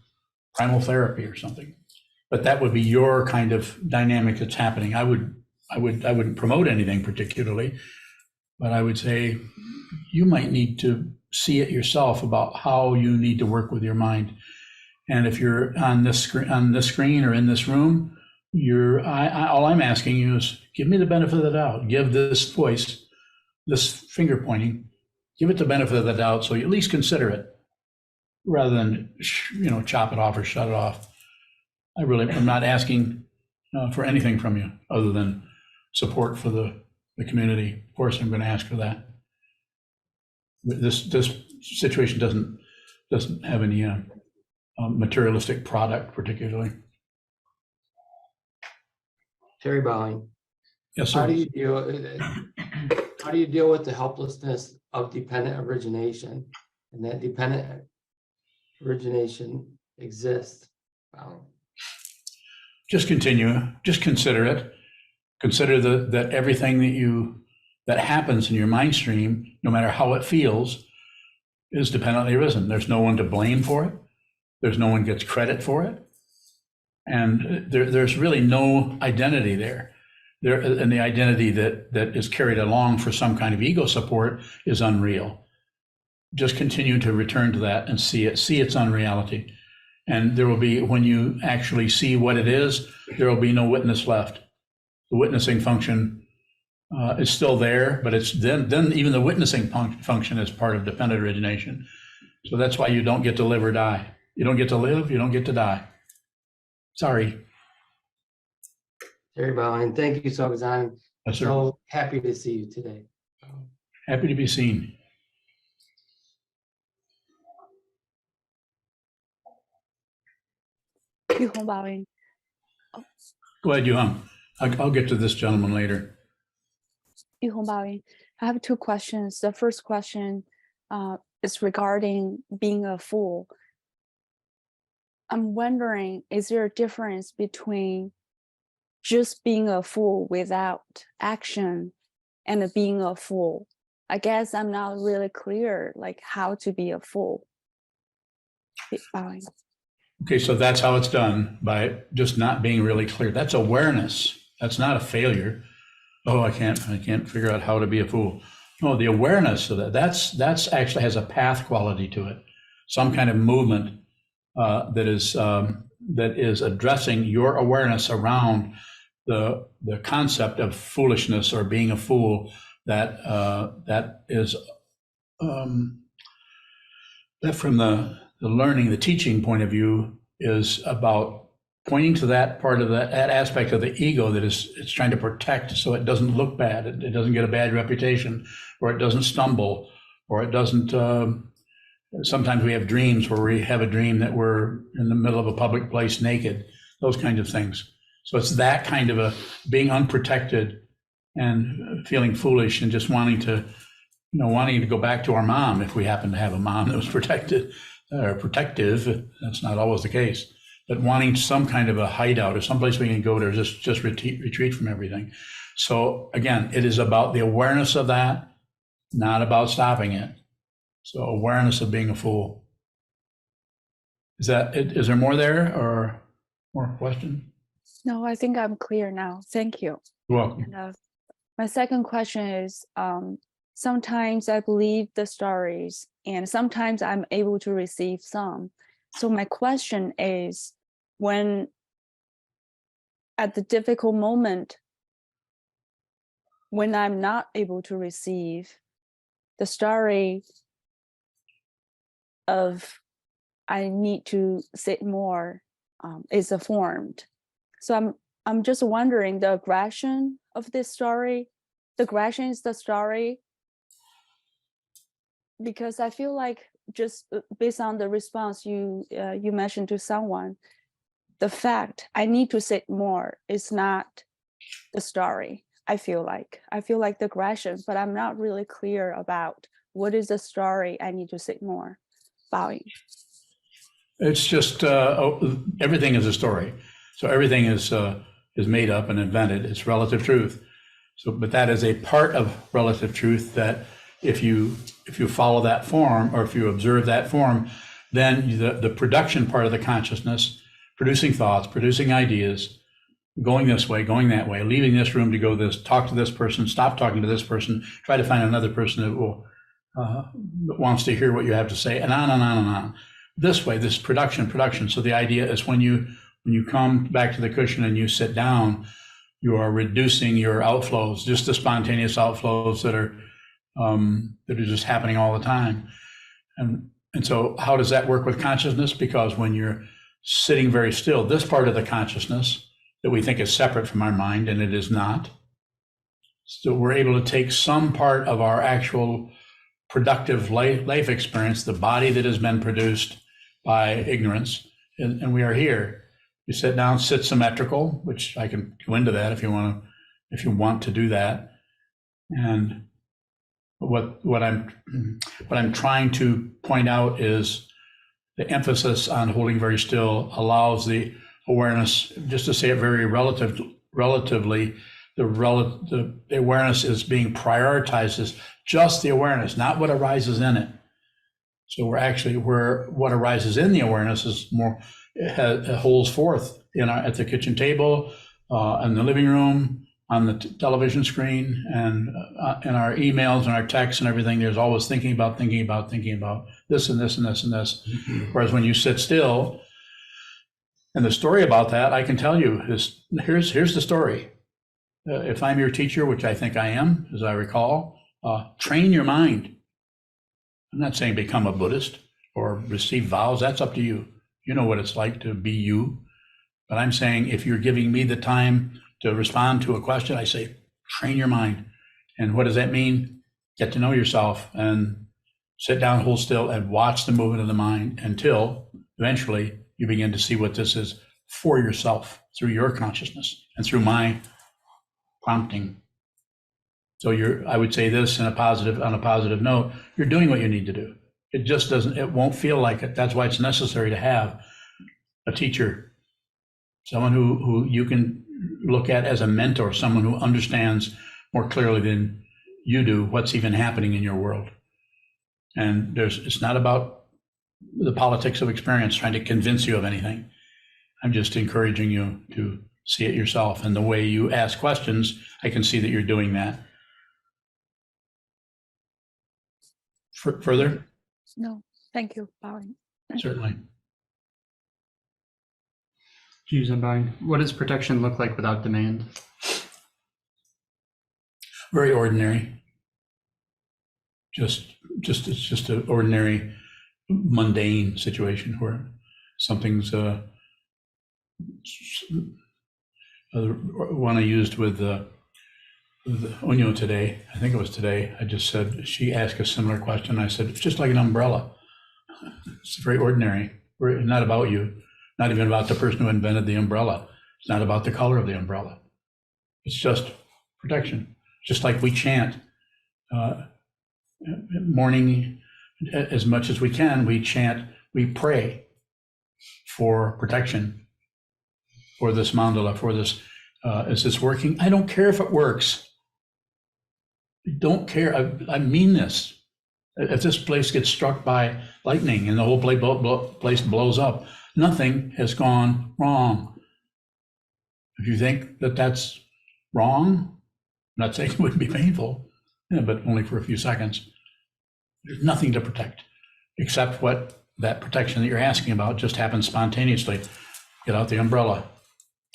primal therapy or something. But that would be your kind of dynamic that's happening. I wouldn't promote anything particularly, but I would say you might need to see it yourself about how you need to work with your mind. And if you're on this screen or in this room, all I'm asking you is give me the benefit of the doubt. Give this voice, this finger pointing, give it the benefit of the doubt, so you at least consider it, rather than chop it off or shut it off. I'm not asking for anything from you other than support for the community. Of course, I'm going to ask for that. This situation doesn't have any materialistic product particularly. Terry Bowling. Yes, sir. How do you deal with the helplessness of dependent origination, and that dependent origination exists? Just continue. Just consider it. Consider that everything that happens in your mind stream, no matter how it feels, is dependently arisen. There's no one to blame for it. There's no one gets credit for it. And there's really no identity there. And the identity that is carried along for some kind of ego support is unreal. Just continue to return to that and see its unreality. And there will be, when you actually see what it is, there will be no witness left. The witnessing function is still there, but it's then even the witnessing function is part of dependent origination. So that's why you don't get to live or die. You don't get to live, you don't get to die. Sorry. Terry Bowling, thank you, Sokuzan. Yes, sir. So happy to see you today. Happy to be seen. Yuhong Bowing. Go ahead, Yuhang. I'll get to this gentleman later. Yuhong Bowing. I have two questions. The first question is regarding being a fool. I'm wondering, is there a difference between just being a fool without action and being a fool? I guess I'm not really clear, like how to be a fool. Bowing. Okay, so that's how it's done, by just not being really clear. That's awareness. That's not a failure. Oh, I can't figure out how to be a fool. No, the awareness of that's actually has a path quality to it. Some kind of movement that is addressing your awareness around the concept of foolishness or being a fool. That is that from the learning, the teaching point of view, is about pointing to that part of that aspect of the ego that it's trying to protect, so it doesn't look bad, it doesn't get a bad reputation, or it doesn't stumble, or it doesn't. Sometimes we have dreams where we have a dream that we're in the middle of a public place naked. those kinds of things. So it's that kind of a being unprotected and feeling foolish and just wanting to go back to our mom if we happen to have a mom that was protected or protective. That's not always the case, but wanting some kind of a hideout or someplace we can go to just retreat from everything. So again, it is about the awareness of that, not about stopping it. So awareness of being a fool. Is there more there or more question? No, I think I'm clear now. Thank you. You're welcome. And, my second question is, sometimes I believe the stories and sometimes I'm able to receive some. So my question is, when at the difficult moment, when I'm not able to receive the story of I need to sit more is formed. So I'm just wondering the aggression of this story. The aggression is the story, because I feel like just based on the response you mentioned to someone, the fact I need to sit more is not the story. I feel like the aggression, but I'm not really clear about what is the story I need to sit more. Bowing. It's just everything is a story. So everything is made up and invented. It's relative truth. So, but that is a part of relative truth that if you follow that form, or if you observe that form, then the production part of the consciousness, producing thoughts, producing ideas, going this way, going that way, leaving this room to go this, talk to this person, stop talking to this person, try to find another person that will that wants to hear what you have to say, and on and on and on. This way, this production. So the idea is when you come back to the cushion and you sit down, you are reducing your outflows, just the spontaneous outflows that are just happening all the time. And so how does that work with consciousness? Because when you're sitting very still, this part of the consciousness that we think is separate from our mind, and it is not. So we're able to take some part of our actual productive life experience, the body that has been produced by ignorance, and we are here. You sit down, sit symmetrical, which I can go into that if you want to do that. And what I'm trying to point out is the emphasis on holding very still allows the awareness, just to say it very relatively, the awareness is being prioritized as just the awareness, not what arises in it. So what arises in the awareness is more, it holds forth at the kitchen table, in the living room, on the television screen, and in our emails and our texts and everything. There's always thinking about this and this and this and this. Mm-hmm. Whereas when you sit still, and the story about that, I can tell you is, here's the story. If I'm your teacher, which I think I am, as I recall, train your mind. I'm not saying become a Buddhist or receive vows. That's up to you. You know what it's like to be you. But I'm saying if you're giving me the time to respond to a question, I say, train your mind. And what does that mean? Get to know yourself and sit down, hold still, and watch the movement of the mind until eventually you begin to see what this is for yourself through your consciousness and through my prompting. So I would say this on a positive note, you're doing what you need to do. It just it won't feel like it. That's why it's necessary to have a teacher, someone who you can look at as a mentor, someone who understands more clearly than you do what's even happening in your world. And it's not about the politics of experience trying to convince you of anything. I'm just encouraging you to see it yourself. And the way you ask questions, I can see that you're doing that. Further? No, thank you, Bowing. Certainly. Views on buying. What does protection look like without demand? Very ordinary. It's just an ordinary, mundane situation where something's one I used with Onyo today. I think it was today. I just said, she asked a similar question. I said, it's just like an umbrella. It's very ordinary. Not about you. Not even about the person who invented the umbrella. It's not about the color of the umbrella. It's just protection. Just like we chant morning, as much as we can, we chant, we pray for protection, for this mandala, for this. Is this working? I don't care if it works. I don't care. I mean this. If this place gets struck by lightning and the whole place blows up, nothing has gone wrong. If you think that that's wrong, I'm not saying it wouldn't be painful, but only for a few seconds. There's nothing to protect except what that protection that you're asking about just happens spontaneously. Get out the umbrella.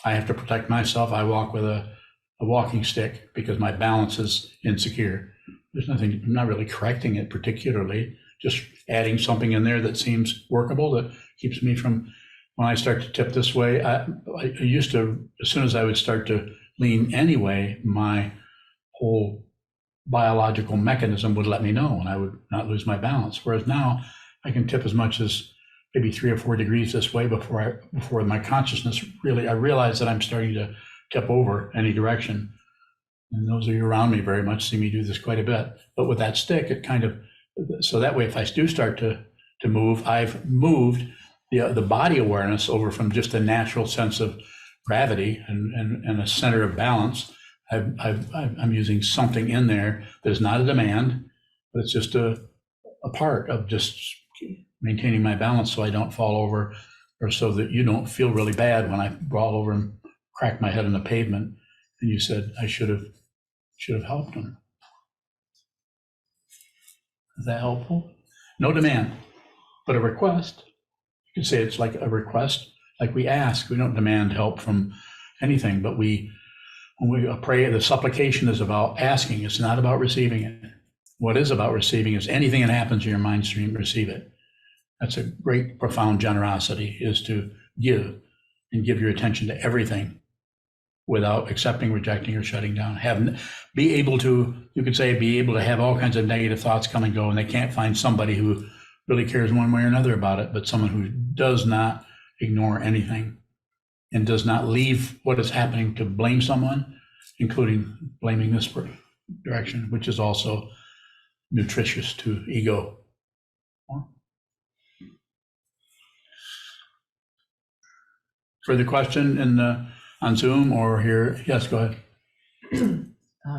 I have to protect myself. I walk with a walking stick because my balance is insecure. There's nothing, I'm not really correcting it particularly, just adding something in there that seems workable, that keeps me from, when I start to tip this way, I used to, as soon as I would start to lean anyway, my whole biological mechanism would let me know and I would not lose my balance. Whereas now I can tip as much as maybe 3 or 4 degrees this way before my consciousness really, I realize that I'm starting to tip over any direction. And those of you around me very much see me do this quite a bit. But with that stick, it kind of, so that way if I do start to move, I've moved the body awareness over from just a natural sense of gravity and a center of balance. I'm using something in there that's not a demand, but it's just a part of just maintaining my balance so I don't fall over, or so that you don't feel really bad when I fall over and crack my head on the pavement. And you said I should have helped him. Is that helpful? No demand, but a request. You can say it's like a request, like we ask. We don't demand help from anything, but when we pray, the supplication is about asking. It's not about receiving it. What is about receiving is anything that happens in your mind stream, receive it. That's a great, profound generosity, is to give and give your attention to everything without accepting, rejecting, or shutting down. Be able to have all kinds of negative thoughts come and go, and they can't find somebody who really cares one way or another about it, but someone who does not ignore anything and does not leave what is happening to blame someone, including blaming this direction, which is also nutritious to ego. Further question on Zoom or here? Yes, go ahead.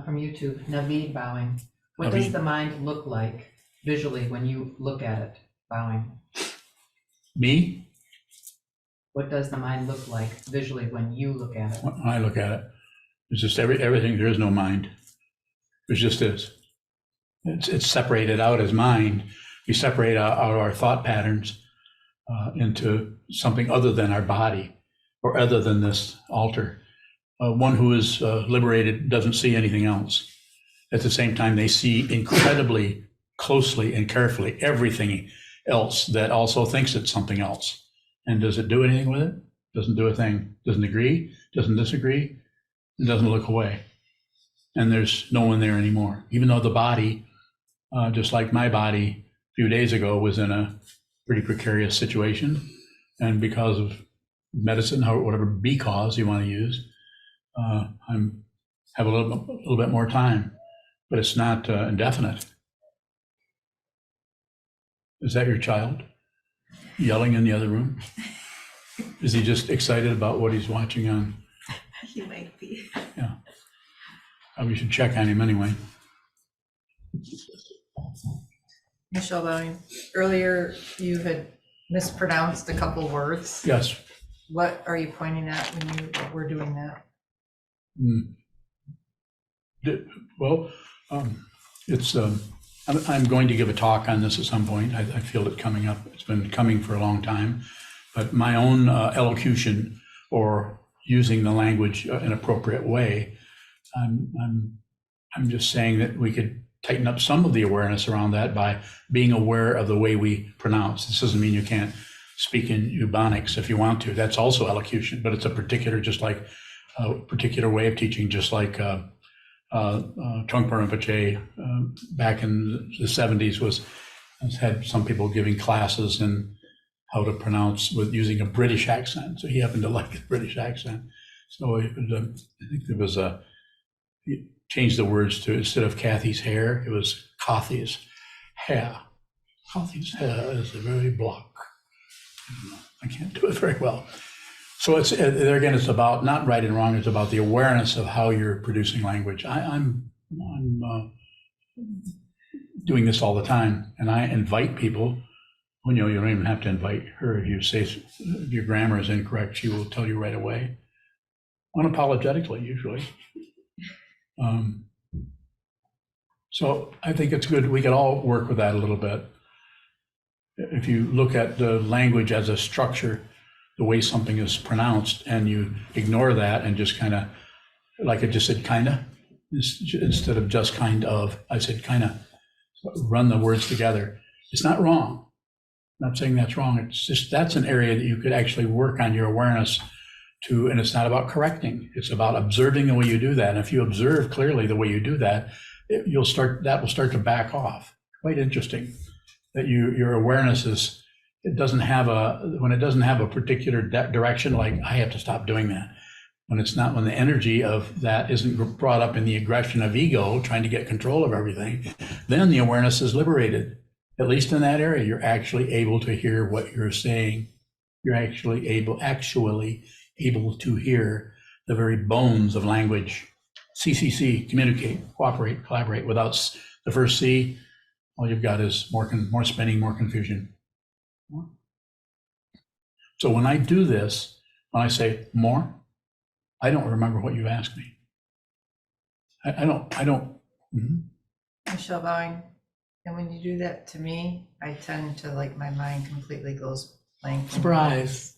From YouTube, Naveed bowing. What does the mind look like visually when you look at it bowing? Me? What does the mind look like visually when you look at it? When I look at it, it's just everything. There is no mind. It just is. It's separated out as mind. We separate out our thought patterns into something other than our body or other than this altar. One who is liberated doesn't see anything else. At the same time, they see incredibly closely and carefully everything else that also thinks it's something else. And does it do anything with it? Doesn't do a thing. Doesn't agree, doesn't disagree, and doesn't look away. And there's no one there anymore. Even though the body, just like my body a few days ago, was in a pretty precarious situation. And because of medicine, whatever because you want to use, have a little bit more time, but it's not indefinite. Is that your child yelling in the other room? Is he just excited about what he's watching on? He might be. Yeah. We should check on him anyway. Michelle Bowing, earlier you had mispronounced a couple words. Yes. What are you pointing at when you were doing that? Well, it's. I'm going to give a talk on this at some point. I feel it coming up. It's been coming for a long time, but my own elocution or using the language in an appropriate way, I'm just saying that we could tighten up some of the awareness around that by being aware of the way we pronounce. This doesn't mean you can't speak in Ebonics if you want to. That's also elocution, but it's a particular, just like a particular way of teaching, just like Trungpa Rinpoche back in the 70s had some people giving classes in how to pronounce with using a British accent. So he happened to like the British accent. So I think there was he changed the words to, instead of Kathy's hair, it was Kathy's hair. Kathy's hair is very black. I can't do it very well. So it's there again, it's about not right and wrong, it's about the awareness of how you're producing language. I'm doing this all the time, and I invite people. Well, you don't even have to invite her. If you say if your grammar is incorrect, she will tell you right away, unapologetically, usually. So I think it's good. We could all work with that a little bit. If you look at the language as a structure, the way something is pronounced, and you ignore that and just kind of, like I just said, kind of, instead of just kind of, I said kind of, run the words together. It's not wrong. I'm not saying that's wrong. It's just, that's an area that you could actually work on your awareness to, and it's not about correcting. It's about observing the way you do that. And if you observe clearly the way you do that, that will start to back off. Quite interesting that your awareness is, when it doesn't have a particular direction, like I have to stop doing that. When the energy of that isn't brought up in the aggression of ego, trying to get control of everything, then the awareness is liberated. At least in that area, you're actually able to hear what you're saying. You're actually able to hear the very bones of language. CCC, communicate, cooperate, collaborate. Without the first C, all you've got is more spinning, more confusion. So when I do this, when I say more, I don't remember what you asked me. I don't. Michelle Bowing, and when you do that to me, I tend to, like, my mind completely goes blank. Surprise.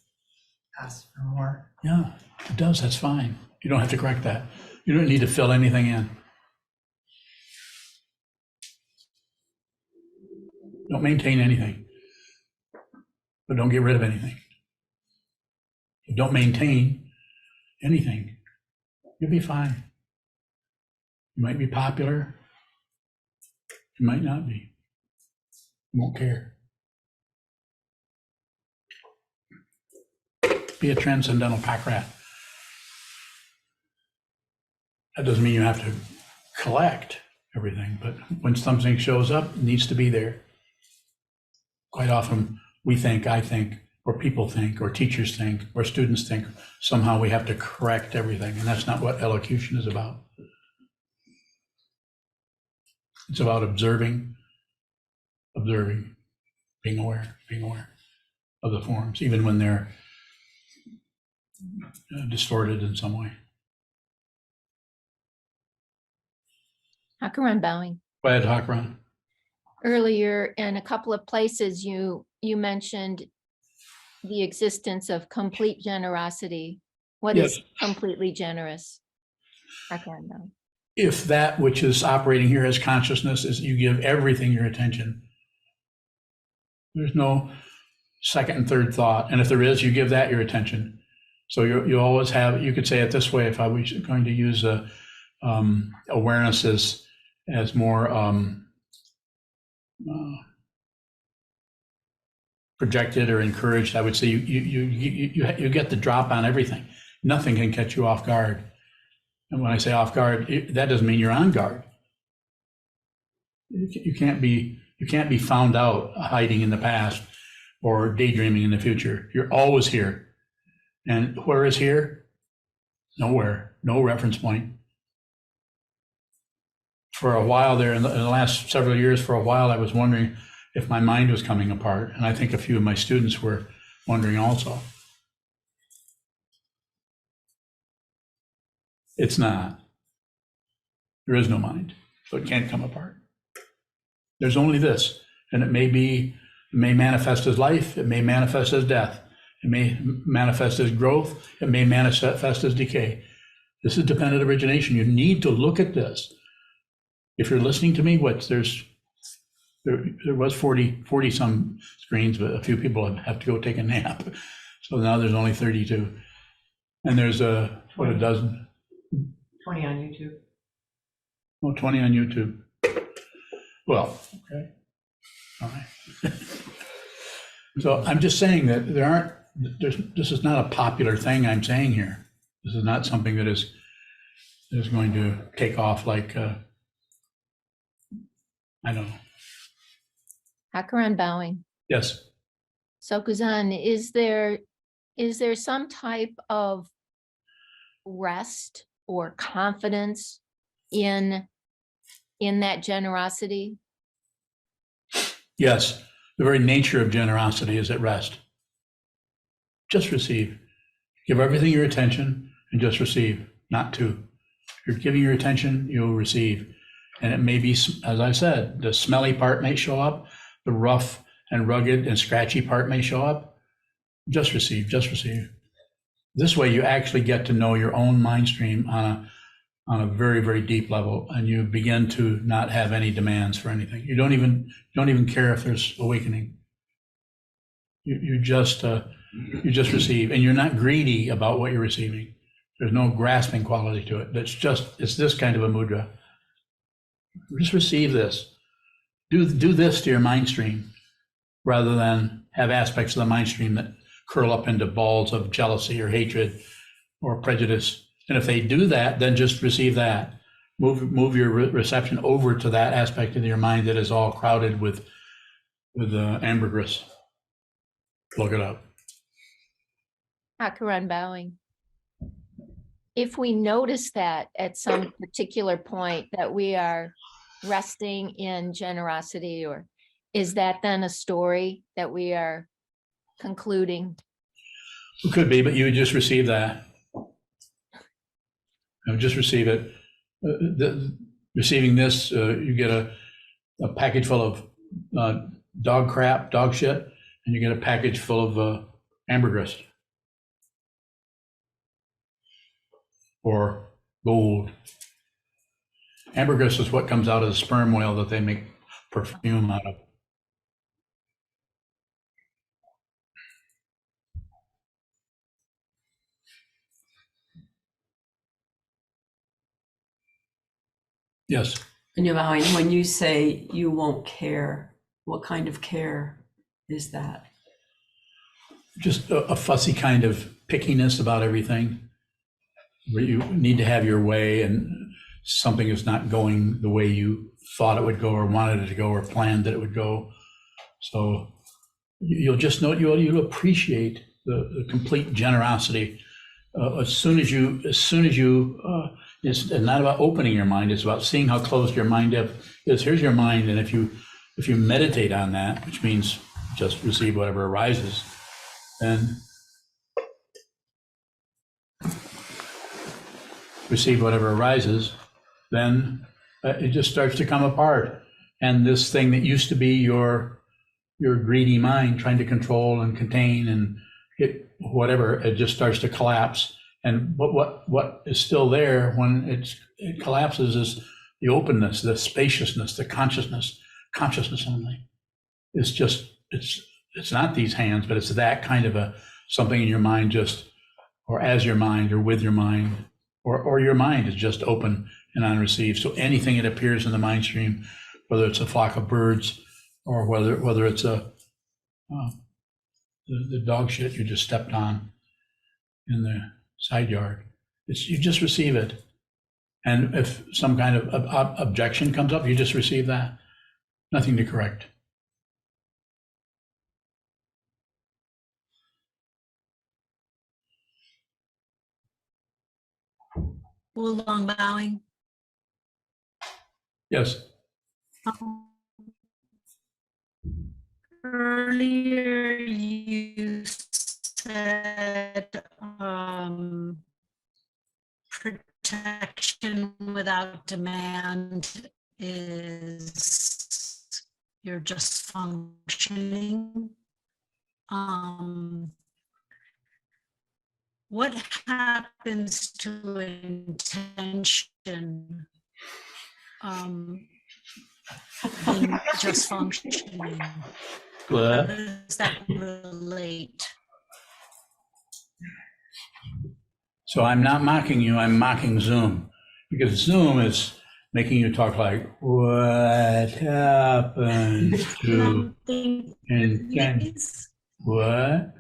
Ask for more. Yeah, it does. That's fine. You don't have to correct that. You don't need to fill anything in. Don't maintain anything, but don't get rid of anything. Don't maintain anything. You'll be fine. You might be popular. You might not be. You won't care. Be a transcendental pack rat. That doesn't mean you have to collect everything, but when something shows up, it needs to be there. Quite often we think, I think, or people think, or teachers think, or students think, somehow we have to correct everything, and that's not what elocution is about. It's about observing, being aware of the forms, even when they're distorted in some way. Hakaran Bowing. Go ahead, Hakaran. Earlier, in a couple of places, you mentioned the existence of complete generosity. What is completely generous? Hakaran Bowing. If that which is operating here as consciousness is you give everything your attention, there's no second and third thought. And if there is, you give that your attention. So you always have, you could say it this way, if I was going to use awareness as more projected or encouraged, I would say you get the drop on everything. Nothing can catch you off guard. And when I say off guard, that doesn't mean you're on guard. You can't be found out hiding in the past or daydreaming in the future. You're always here. And where is here? Nowhere. No reference point. For a while there, in the last several years, for a while, I was wondering if my mind was coming apart. And I think a few of my students were wondering also. It's not. There is no mind, so it can't come apart. There's only this, and it may manifest as life, it may manifest as death, it may manifest as growth, it may manifest as decay. This is dependent origination. You need to look at this. If you're listening to me, there was 40 some screens, but a few people have to go take a nap. So now there's only 32. And there's a dozen? 20 on YouTube. Oh, 20 on YouTube. Well, okay. All right. So I'm just saying that this is not a popular thing I'm saying here. This is not something that is going to take off like, I don't know. Hakuran bowing. Yes. Sokuzan, is there some type of rest or confidence in that generosity? Yes. The very nature of generosity is at rest. Just receive. Give everything your attention and just receive, not to. If you're giving your attention, you'll receive. And it may be, as I said, the smelly part may show up, the rough and rugged and scratchy part may show up. Just receive, just receive. This way you actually get to know your own mind stream on a very, very deep level, and you begin to not have any demands for anything. You don't even care if there's awakening. You just receive, and you're not greedy about what you're receiving. There's no grasping quality to it. It's this kind of a mudra. Just receive this. Do this to your mind stream, rather than have aspects of the mind stream that curl up into balls of jealousy or hatred or prejudice. And if they do that, then just receive that. Move your reception over to that aspect of your mind that is all crowded with ambergris. Look it up. Hakuran bowing. If we notice that at some particular point that we are resting in generosity, or is that then a story that we are concluding? It could be, but you would just receive that. Just receive it. Receiving this, you get a package full of dog crap, dog shit, and you get a package full of ambergris or gold. Ambergris is what comes out of the sperm whale that they make perfume out of. Yes. And you're bowing. When you say you won't care, what kind of care is that? Just a fussy kind of pickiness about everything, where you need to have your way and something is not going the way you thought it would go or wanted it to go or planned that it would go. So you'll just know, you'll appreciate the complete generosity. As soon as you, it's not about opening your mind, it's about seeing how closed your mind is. Here's your mind, and if you meditate on that, which means just receive whatever arises, then receive whatever arises, then it just starts to come apart. And this thing that used to be your greedy mind trying to control and contain and get whatever, it just starts to collapse. And what is still there when it collapses is the openness, the spaciousness, the consciousness only. It's just, it's not these hands, but it's that kind of something in your mind just, or as your mind or with your mind, or your mind is just open and unreceived. So anything that appears in the mind stream, whether it's a flock of birds or whether it's the dog shit you just stepped on in the side yard, you just receive it. And if some kind of objection comes up, you just receive that. Nothing to correct. Long bowing. Yes. Earlier you said protection without demand is you're just functioning. What happens to intention in just functioning? How does that relate? So I'm not mocking you, I'm mocking Zoom, because Zoom is making you talk like, what happens to intention? What?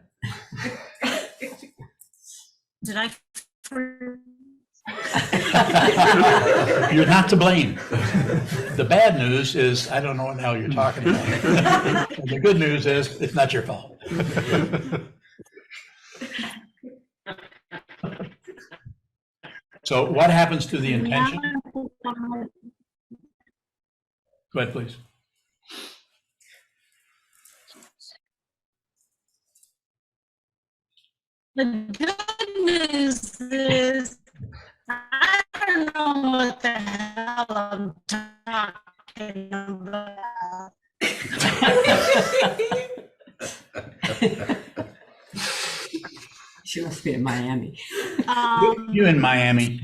Did I? for- You're not to blame. The bad news is, I don't know what the hell you're talking about. The good news is, it's not your fault. So what happens to the intention? Go ahead, please. The good news is, I don't know what the hell I'm talking about. She must be in Miami. You in Miami.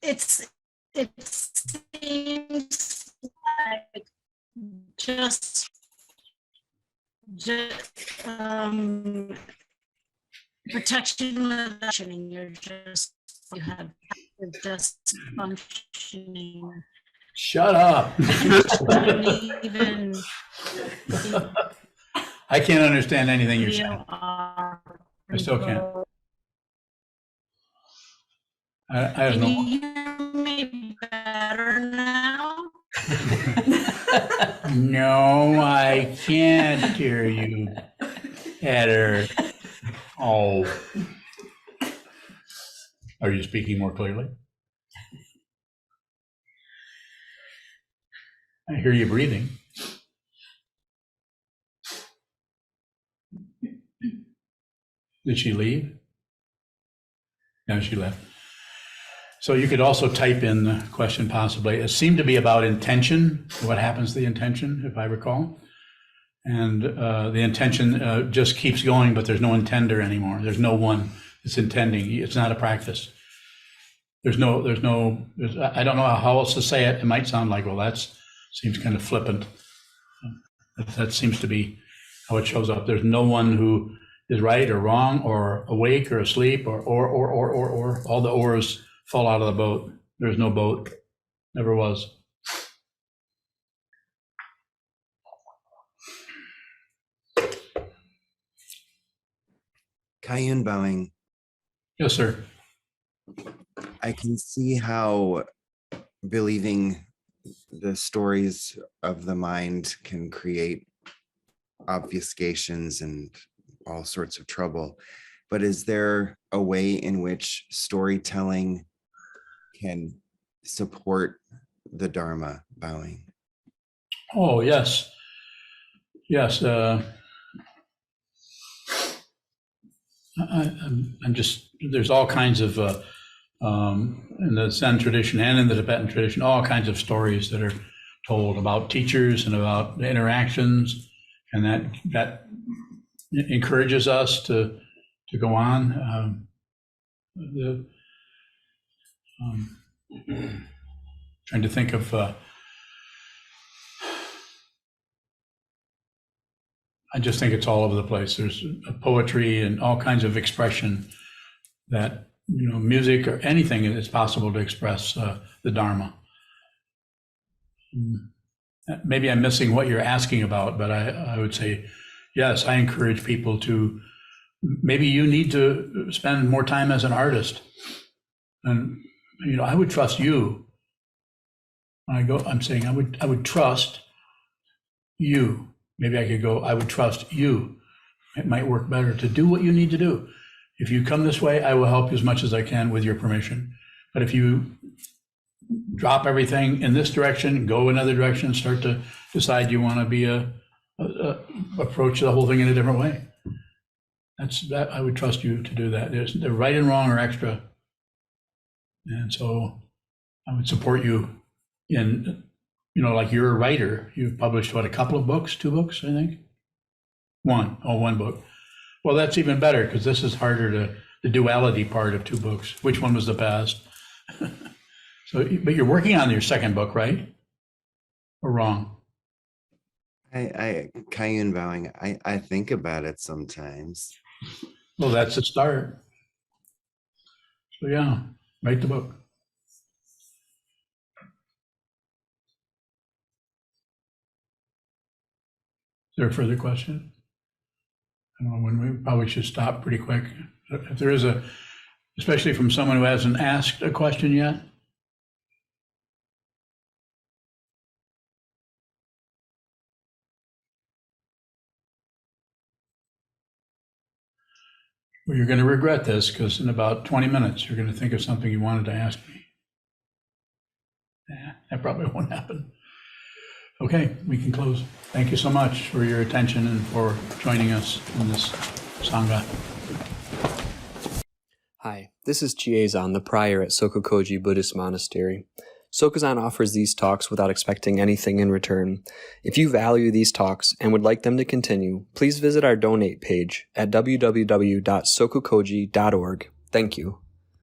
It seems like just protection without and you have just functioning. Shut up. Even I can't understand anything you're you saying. are. I still can't. I have Can no. you hear me better now? No, I can't hear you better. Oh. Are you speaking more clearly? I hear you breathing. Did she leave? No, she left. So you could also type in the question possibly. It seemed to be about intention, what happens to the intention, if I recall. And the intention just keeps going, but there's no intender anymore. There's no one that's intending. It's not a practice. I don't know how else to say it. It might sound like, well, that seems kind of flippant. That seems to be how it shows up. There's no one who is right or wrong or awake or asleep or all the oars fall out of the boat. There's no boat. Never was. Kayun bowing. Yes, sir. I can see how believing the stories of the mind can create obfuscations and all sorts of trouble. But is there a way in which storytelling can support the Dharma bowing? Oh, yes. Yes. I'm just, there's all kinds of, in the Zen tradition and in the Tibetan tradition, all kinds of stories that are told about teachers and about the interactions, and that encourages us to go on. Trying to think of, I just think it's all over the place. There's poetry and all kinds of expression that, music or anything is possible to express the Dharma. Maybe I'm missing what you're asking about, but I would say, yes, I encourage people to, maybe you need to spend more time as an artist. And, I would trust you. I'm saying I would trust you. Maybe I could go, I would trust you. It might work better to do what you need to do. If you come this way, I will help you as much as I can with your permission. But if you drop everything in this direction, go another direction, start to decide you want to be approach the whole thing in a different way. That I would trust you to do that. There's the right and wrong or extra. And so I would support you in, like you're a writer. You've published a couple of books, 2 books, I think? One book. Well, that's even better because this is harder the duality part of 2 books. Which one was the best? But you're working on your second book, right? Or wrong? Kayun bowing, I think about it sometimes. Well, that's a start. So yeah, write the book. Is there a further question? I don't know when we probably should stop pretty quick. If there is especially from someone who hasn't asked a question yet. Well, you're going to regret this because in about 20 minutes, you're going to think of something you wanted to ask me. Yeah, that probably won't happen. Okay, we can close. Thank you so much for your attention and for joining us in this Sangha. Hi, this is Chiezan, the prior at SokukoJi Buddhist Monastery. Sokuzan offers these talks without expecting anything in return. If you value these talks and would like them to continue, please visit our donate page at www.sokukoji.org. Thank you.